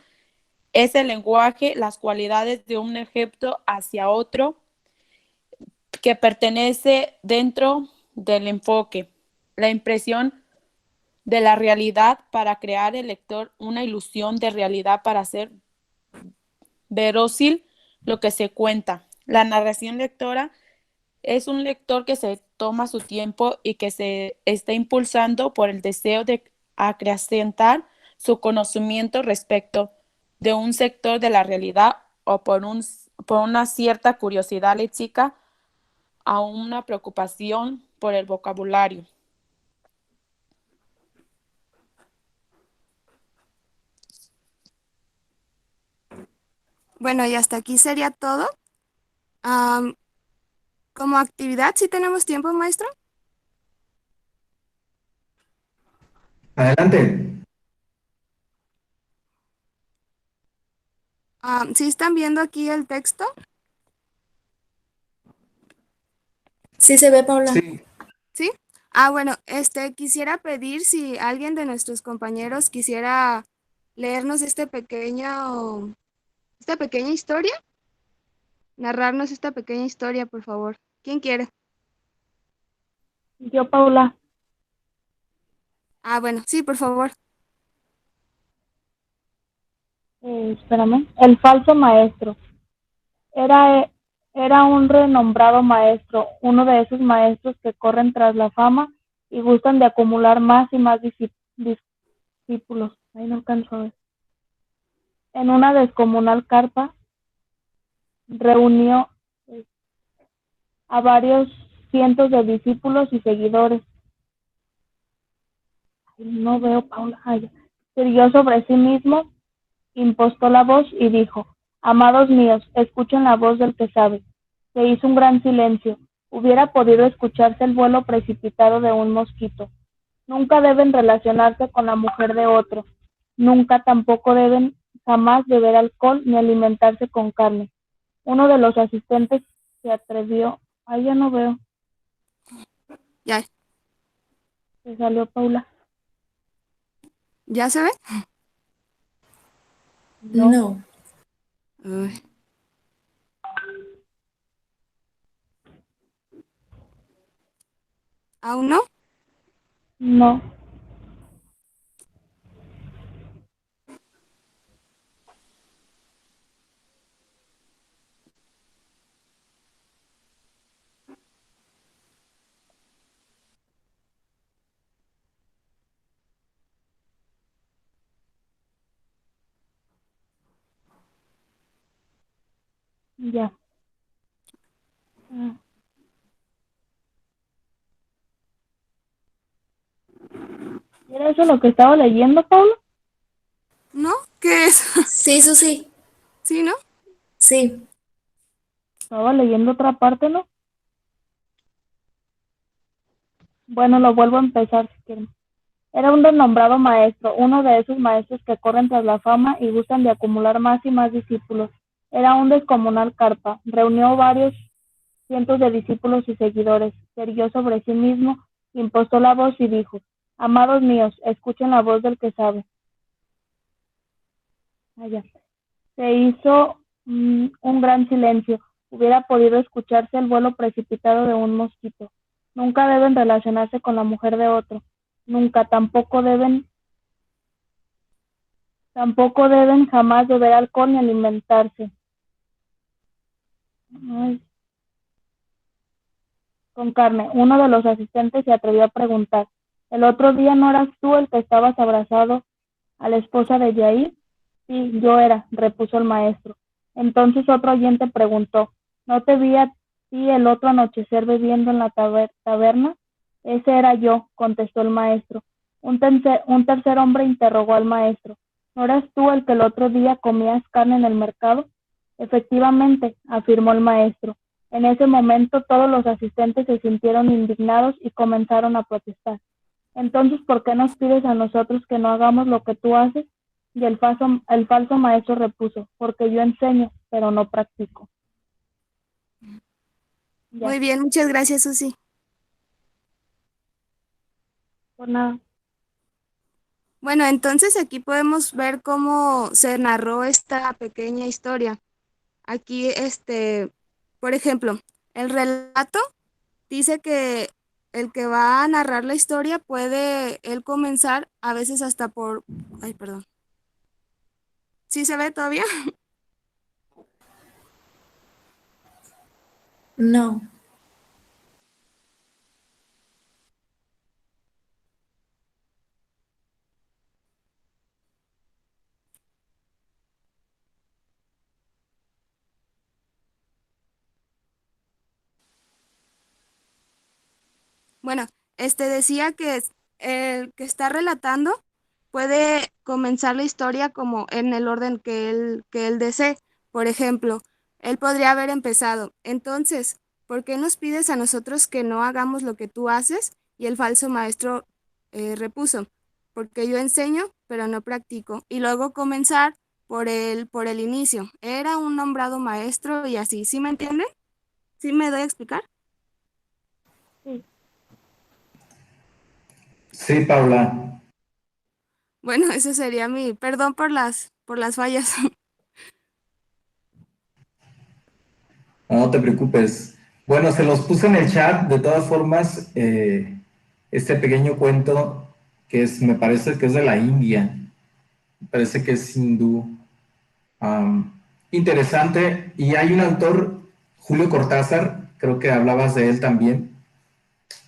es el lenguaje, las cualidades de un objeto hacia otro que pertenece dentro del enfoque. La impresión de la realidad para crear el lector una ilusión de realidad para hacer verosímil lo que se cuenta. La narración lectora es un lector que se toma su tiempo y que se está impulsando por el deseo de acrecentar su conocimiento respecto de un sector de la realidad o por una cierta curiosidad léxica a una preocupación por el vocabulario. Bueno, y hasta aquí sería todo. Como actividad, ¿sí tenemos tiempo, maestro? Adelante. ¿Sí están viendo aquí el texto? Sí se ve, Paula. Sí. ¿Sí? Bueno, quisiera pedir si alguien de nuestros compañeros quisiera leernos esta pequeña historia, narrarnos esta pequeña historia, por favor. ¿Quién quiere? Yo, Paula. Bueno, sí, por favor. Espérame. El falso maestro. Era un renombrado maestro, uno de esos maestros que corren tras la fama y gustan de acumular más y más discípulos. Ahí no alcanzo a ver. En una descomunal carpa reunió a varios cientos de discípulos y seguidores. No veo, Paula. Se irguió sobre sí mismo, impostó la voz y dijo: amados míos, escuchen la voz del que sabe. Se hizo un gran silencio. Hubiera podido escucharse el vuelo precipitado de un mosquito. Nunca deben relacionarse con la mujer de otro. Nunca tampoco deben jamás beber alcohol ni alimentarse con carne. Uno de los asistentes se atrevió. Ya no veo. Ya. Se salió, Paula. ¿Ya se ve? No. Uy. ¿Aún no? No. Ya. ¿Era eso lo que estaba leyendo, Paula? ¿No? ¿Qué es? Sí, Susi. ¿Sí, no? Sí. Estaba leyendo otra parte, ¿no? Bueno, lo vuelvo a empezar si quieren. Era un renombrado maestro, uno de esos maestros que corren tras la fama y gustan de acumular más y más discípulos. Era un descomunal carpa, reunió varios cientos de discípulos y seguidores, se irguió sobre sí mismo, impostó la voz y dijo: amados míos, escuchen la voz del que sabe. Se hizo un gran silencio. Hubiera podido escucharse el vuelo precipitado de un mosquito. Nunca deben relacionarse con la mujer de otro. Nunca, tampoco deben jamás beber alcohol ni alimentarse con carne. Uno de los asistentes se atrevió a preguntar: ¿el otro día no eras tú el que estabas abrazado a la esposa de Yair? Sí, yo era, repuso el maestro. Entonces otro oyente preguntó: ¿no te vi a ti el otro anochecer bebiendo en la taberna? Ese era yo, contestó el maestro. Un tercer hombre interrogó al maestro: ¿no eras tú el que el otro día comías carne en el mercado? Efectivamente, afirmó el maestro. En ese momento todos los asistentes se sintieron indignados y comenzaron a protestar. Entonces, ¿por qué nos pides a nosotros que no hagamos lo que tú haces? Y el falso maestro repuso: porque yo enseño, pero no practico. Ya, Muy bien, muchas gracias, Susi. por nada. Bueno, entonces aquí podemos ver cómo se narró esta pequeña historia. Aquí, por ejemplo, el relato dice que el que va a narrar la historia puede él comenzar a veces hasta por... Ay, perdón. ¿Sí se ve todavía? No. Bueno, decía que el que está relatando puede comenzar la historia como en el orden que él desee. Por ejemplo, él podría haber empezado. Entonces, ¿por qué nos pides a nosotros que no hagamos lo que tú haces? Y el falso maestro repuso, porque yo enseño, pero no practico. Y luego comenzar por el inicio. Era un nombrado maestro y así. ¿Sí me entienden? ¿Sí me doy a explicar? Sí. Sí, Paula. Bueno, eso sería perdón por las fallas. No te preocupes. Bueno, se los puse en el chat, de todas formas, este pequeño cuento me parece que es de la India, me parece que es hindú. Am, Interesante, y hay un autor, Julio Cortázar, creo que hablabas de él también,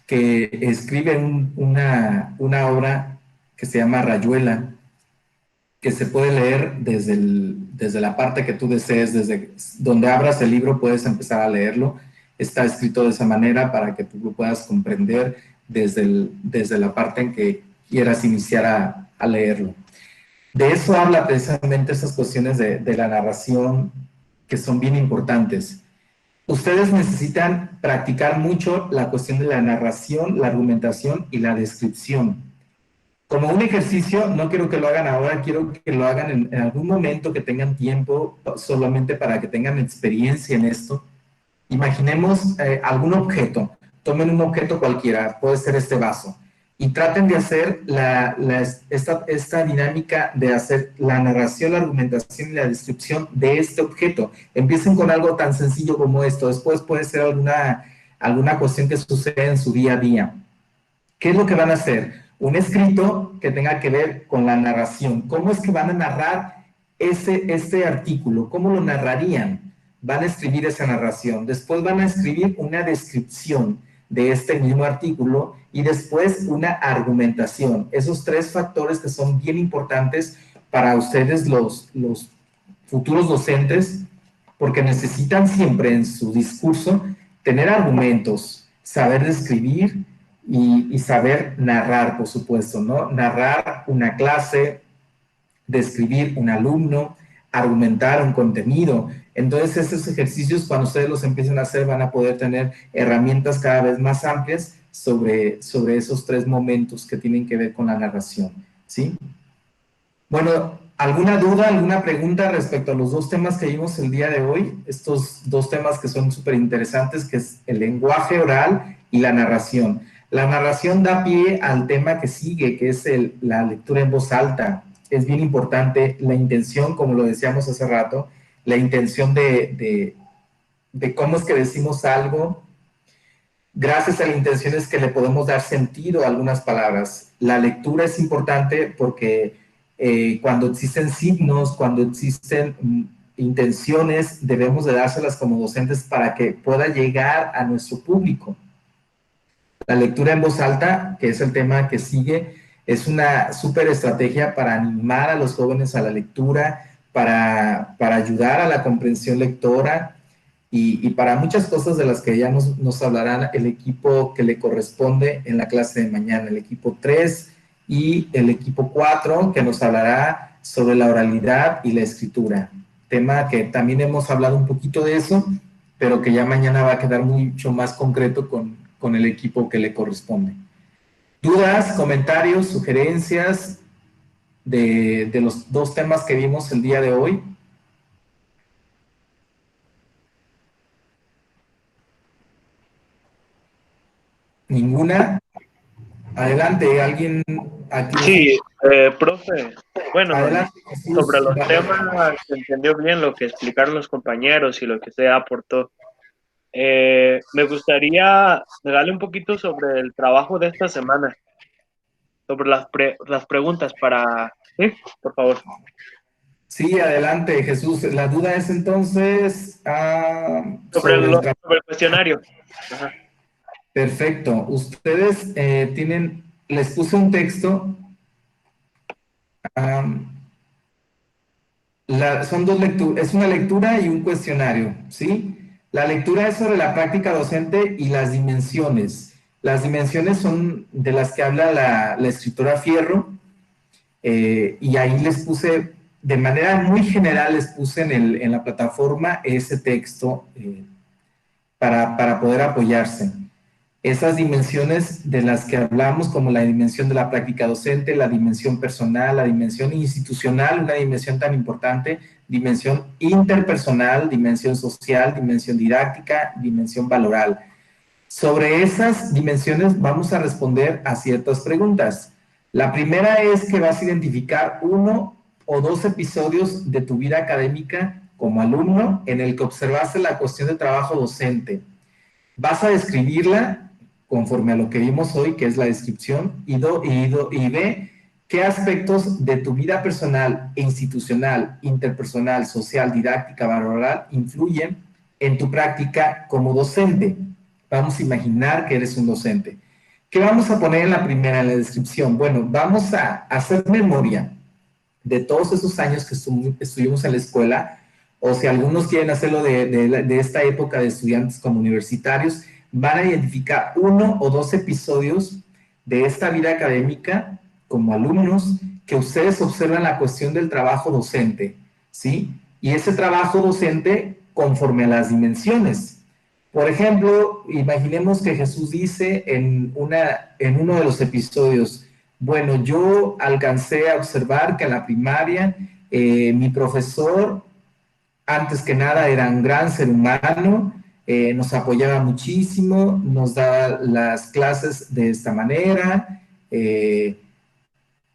que escribe una obra que se llama Rayuela, que se puede leer desde la parte que tú desees, desde donde abras el libro puedes empezar a leerlo. Está escrito de esa manera para que tú lo puedas comprender desde la parte en que quieras iniciar a leerlo. De eso habla precisamente esas cuestiones de la narración que son bien importantes. Ustedes necesitan practicar mucho la cuestión de la narración, la argumentación y la descripción. Como un ejercicio, no quiero que lo hagan ahora, quiero que lo hagan en algún momento que tengan tiempo, solamente para que tengan experiencia en esto. Imaginemos algún objeto, tomen un objeto cualquiera, puede ser este vaso, y traten de hacer esta dinámica de hacer la narración, la argumentación y la descripción de este objeto. Empiecen con algo tan sencillo como esto, después puede ser alguna cuestión que sucede en su día a día. ¿Qué es lo que van a hacer? Un escrito que tenga que ver con la narración. ¿Cómo es que van a narrar este artículo? ¿Cómo lo narrarían? Van a escribir esa narración. Después van a escribir una descripción de este mismo artículo y después una argumentación. Esos tres factores que son bien importantes para ustedes los futuros docentes, porque necesitan siempre en su discurso tener argumentos, saber describir y saber narrar, por supuesto, ¿no? Narrar una clase, describir un alumno, argumentar un contenido. Entonces, estos ejercicios, cuando ustedes los empiecen a hacer, van a poder tener herramientas cada vez más amplias sobre esos tres momentos que tienen que ver con la narración, ¿sí? Bueno, ¿alguna duda, alguna pregunta respecto a los dos temas que vimos el día de hoy? Estos dos temas que son súper interesantes, que es el lenguaje oral y la narración. La narración da pie al tema que sigue, que es la lectura en voz alta. Es bien importante la intención, como lo decíamos hace rato, la intención de cómo es que decimos algo. Gracias a la intención es que le podemos dar sentido a algunas palabras. La lectura es importante porque cuando existen signos, cuando existen intenciones, debemos de dárselas como docentes para que pueda llegar a nuestro público. La lectura en voz alta, que es el tema que sigue, es una súper estrategia para animar a los jóvenes a la lectura, para ayudar a la comprensión lectora y para muchas cosas de las que ya nos hablarán el equipo que le corresponde en la clase de mañana, el equipo 3 y el equipo 4, que nos hablará sobre la oralidad y la escritura. Tema que también hemos hablado un poquito de eso, pero que ya mañana va a quedar mucho más concreto con el equipo que le corresponde. ¿Dudas, comentarios, sugerencias de los dos temas que vimos el día de hoy? ¿Ninguna? Adelante, alguien aquí. Sí, profe. Bueno, Adelante, Jesús. sobre los temas se entendió bien lo que explicaron los compañeros y lo que se aportó. Me gustaría darle un poquito sobre el trabajo de esta semana, sobre las preguntas para... ¿Sí? Por favor. Sí, adelante, Jesús. La duda es entonces Sobre sobre el cuestionario. Ajá. Perfecto. Ustedes les puse un texto. Son dos lecturas, es una lectura y un cuestionario, ¿sí? La lectura es sobre la práctica docente y las dimensiones. Las dimensiones son de las que habla la escritora Fierro, y ahí les puse, de manera muy general, les puse en la plataforma ese texto para poder apoyarse. Esas dimensiones de las que hablamos, como la dimensión de la práctica docente, la dimensión personal, la dimensión institucional, una dimensión tan importante, dimensión interpersonal, dimensión social, dimensión didáctica, dimensión valoral. Sobre esas dimensiones vamos a responder a ciertas preguntas. La primera es que vas a identificar 1 o 2 episodios de tu vida académica como alumno en el que observaste la cuestión de trabajo docente. Vas a describirla conforme a lo que vimos hoy, que es la descripción, y ve qué aspectos de tu vida personal, institucional, interpersonal, social, didáctica, valoral, influyen en tu práctica como docente. Vamos a imaginar que eres un docente. ¿Qué vamos a poner en la primera, en la descripción? Bueno, vamos a hacer memoria de todos esos años que estuvimos en la escuela, o si algunos quieren hacerlo de esta época de estudiantes como universitarios, van a identificar 1 o 2 episodios de esta vida académica como alumnos que ustedes observan la cuestión del trabajo docente, ¿sí? Y ese trabajo docente conforme a las dimensiones. Por ejemplo, imaginemos que Jesús dice en uno de los episodios, bueno, yo alcancé a observar que en la primaria mi profesor, antes que nada, era un gran ser humano, nos apoyaba muchísimo, nos daba las clases de esta manera,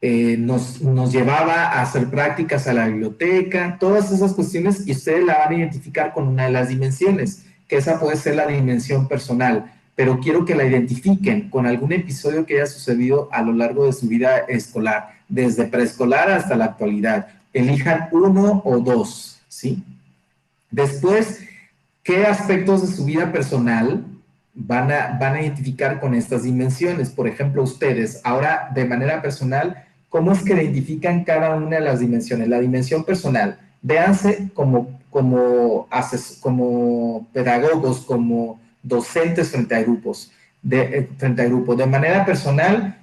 nos llevaba a hacer prácticas a la biblioteca, todas esas cuestiones, y ustedes la van a identificar con una de las dimensiones, que esa puede ser la dimensión personal, pero quiero que la identifiquen con algún episodio que haya sucedido a lo largo de su vida escolar, desde preescolar hasta la actualidad. Elijan 1 o 2, ¿sí? Después, ¿qué aspectos de su vida personal van a identificar con estas dimensiones? Por ejemplo, ustedes, ahora de manera personal, ¿cómo es que identifican cada una de las dimensiones? La dimensión personal, véanse como pedagogos, como docentes frente a grupos, de manera personal,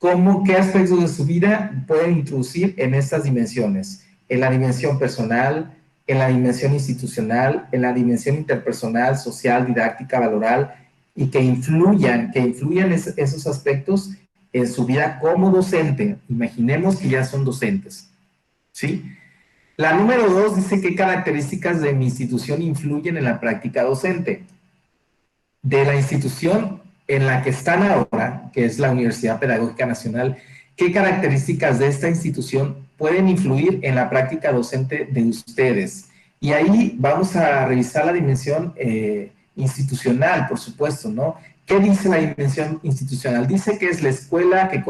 ¿qué aspectos de su vida pueden introducir en estas dimensiones? En la dimensión personal, en la dimensión institucional, en la dimensión interpersonal, social, didáctica, valoral, y que influyan esos aspectos en su vida como docente. Imaginemos que ya son docentes, ¿sí? La número 2 dice qué características de mi institución influyen en la práctica docente. De la institución en la que están ahora, que es la Universidad Pedagógica Nacional, ¿qué características de esta institución pueden influir en la práctica docente de ustedes? Y ahí vamos a revisar la dimensión institucional, por supuesto, ¿no? ¿Qué dice la dimensión institucional? Dice que es la escuela que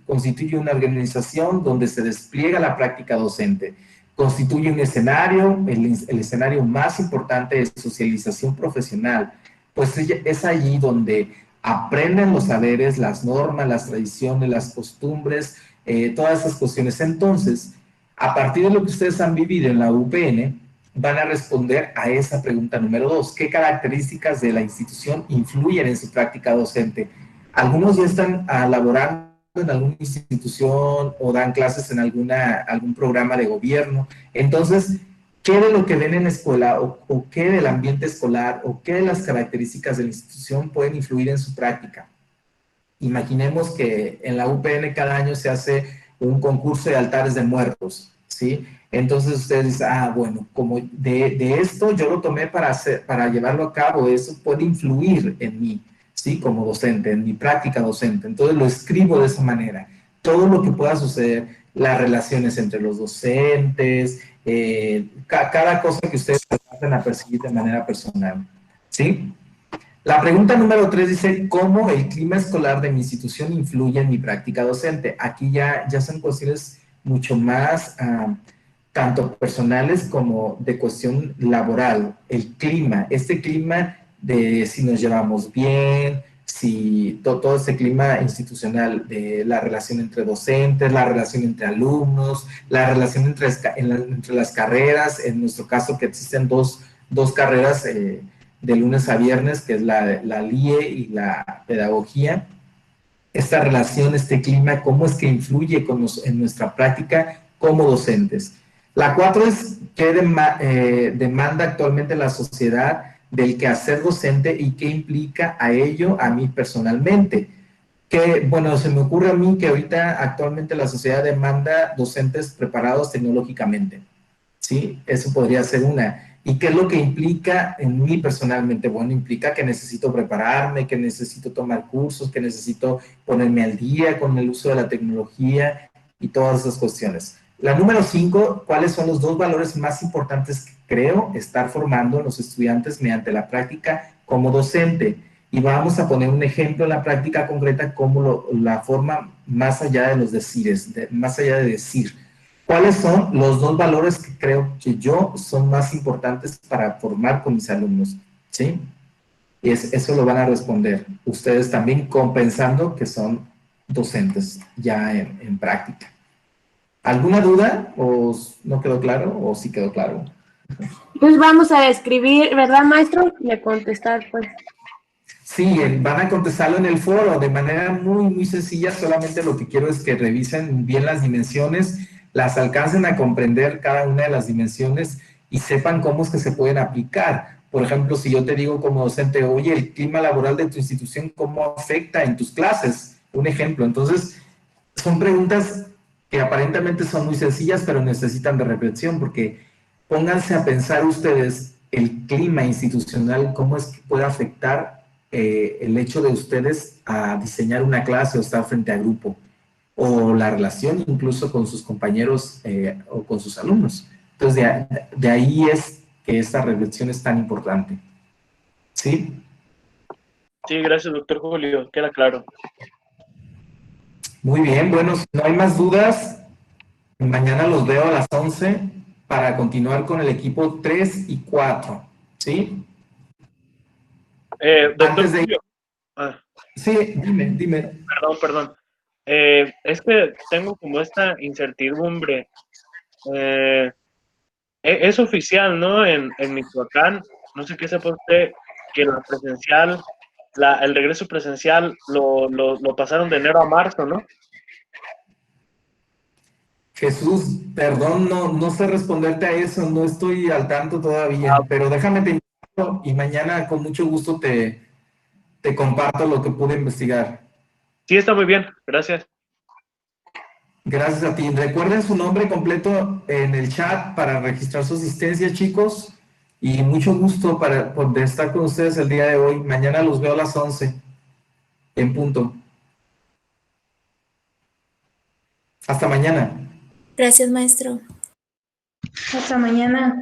constituye una organización donde se despliega la práctica docente. Constituye un escenario, el escenario más importante de socialización profesional, pues es allí donde aprenden los saberes, las normas, las tradiciones, las costumbres, todas esas cuestiones. Entonces, a partir de lo que ustedes han vivido en la UPN, van a responder a esa pregunta número 2. ¿Qué características de la institución influyen en su práctica docente? Algunos ya están laborando en alguna institución o dan clases en algún programa de gobierno. Entonces, ¿qué de lo que ven en la escuela o qué del ambiente escolar o qué de las características de la institución pueden influir en su práctica? Imaginemos que en la UPN cada año se hace un concurso de altares de muertos, ¿sí? Entonces ustedes dicen, bueno, como de esto yo lo tomé para llevarlo a cabo, eso puede influir en mí, ¿sí? Como docente, en mi práctica docente. Entonces lo escribo de esa manera. Todo lo que pueda suceder, las relaciones entre los docentes, cada cosa que ustedes pasen a percibir de manera personal, ¿sí? La pregunta número 3 dice, ¿cómo el clima escolar de mi institución influye en mi práctica docente? Aquí ya son cuestiones mucho más, tanto personales como de cuestión laboral. El clima, este clima de si nos llevamos bien, si todo este clima institucional, de la relación entre docentes, la relación entre alumnos, la relación entre las carreras, en nuestro caso que existen dos carreras, de lunes a viernes, que es la LIE y la pedagogía. Esta relación, este clima, cómo es que influye en nuestra práctica como docentes. La 4 es qué demanda actualmente la sociedad del quehacer docente y qué implica a ello a mí personalmente. Que, bueno, se me ocurre a mí que ahorita actualmente la sociedad demanda docentes preparados tecnológicamente, ¿sí? Eso podría ser una. ¿Y qué es lo que implica en mí personalmente? Bueno, implica que necesito prepararme, que necesito tomar cursos, que necesito ponerme al día con el uso de la tecnología y todas esas cuestiones. La número 5, ¿cuáles son los 2 valores más importantes que creo estar formando en los estudiantes mediante la práctica como docente? Y vamos a poner un ejemplo en la práctica concreta como la forma más allá de los decires, más allá de decir. ¿Cuáles son los 2 valores que creo que yo son más importantes para formar con mis alumnos? ¿Sí? Y eso lo van a responder ustedes también, compensando que son docentes ya en práctica. ¿Alguna duda? ¿O no quedó claro? ¿O sí quedó claro? Pues vamos a escribir, ¿verdad, maestro? Y a contestar, pues. Sí, van a contestarlo en el foro de manera muy, muy sencilla. Solamente lo que quiero es que revisen bien las dimensiones, las alcancen a comprender cada una de las dimensiones y sepan cómo es que se pueden aplicar. Por ejemplo, si yo te digo como docente, oye, el clima laboral de tu institución, ¿cómo afecta en tus clases? Un ejemplo. Entonces, son preguntas que aparentemente son muy sencillas, pero necesitan de reflexión, porque pónganse a pensar ustedes el clima institucional, cómo es que puede afectar el hecho de ustedes a diseñar una clase o estar frente a grupo, o la relación incluso con sus compañeros o con sus alumnos. Entonces, de ahí es que esta reflexión es tan importante. ¿Sí? Sí, gracias, doctor Julio, queda claro. Muy bien, bueno, si no hay más dudas, mañana los veo a las 11 para continuar con el equipo 3 y 4. ¿Sí? Doctor Antes de... Julio. Sí, dime. Perdón. Es que tengo como esta incertidumbre. Es oficial, ¿no? En Michoacán, no sé qué sepa usted, que la presencial, el regreso presencial lo pasaron de enero a marzo, ¿no? Jesús, perdón, no sé responderte a eso, no estoy al tanto todavía, pero déjame te invito y mañana con mucho gusto te comparto lo que pude investigar. Sí, está muy bien, gracias. Gracias a ti. Recuerden su nombre completo en el chat para registrar su asistencia, chicos, y mucho gusto por estar con ustedes el día de hoy. Mañana los veo a las 11 en punto. Hasta mañana. Gracias, maestro. Hasta mañana.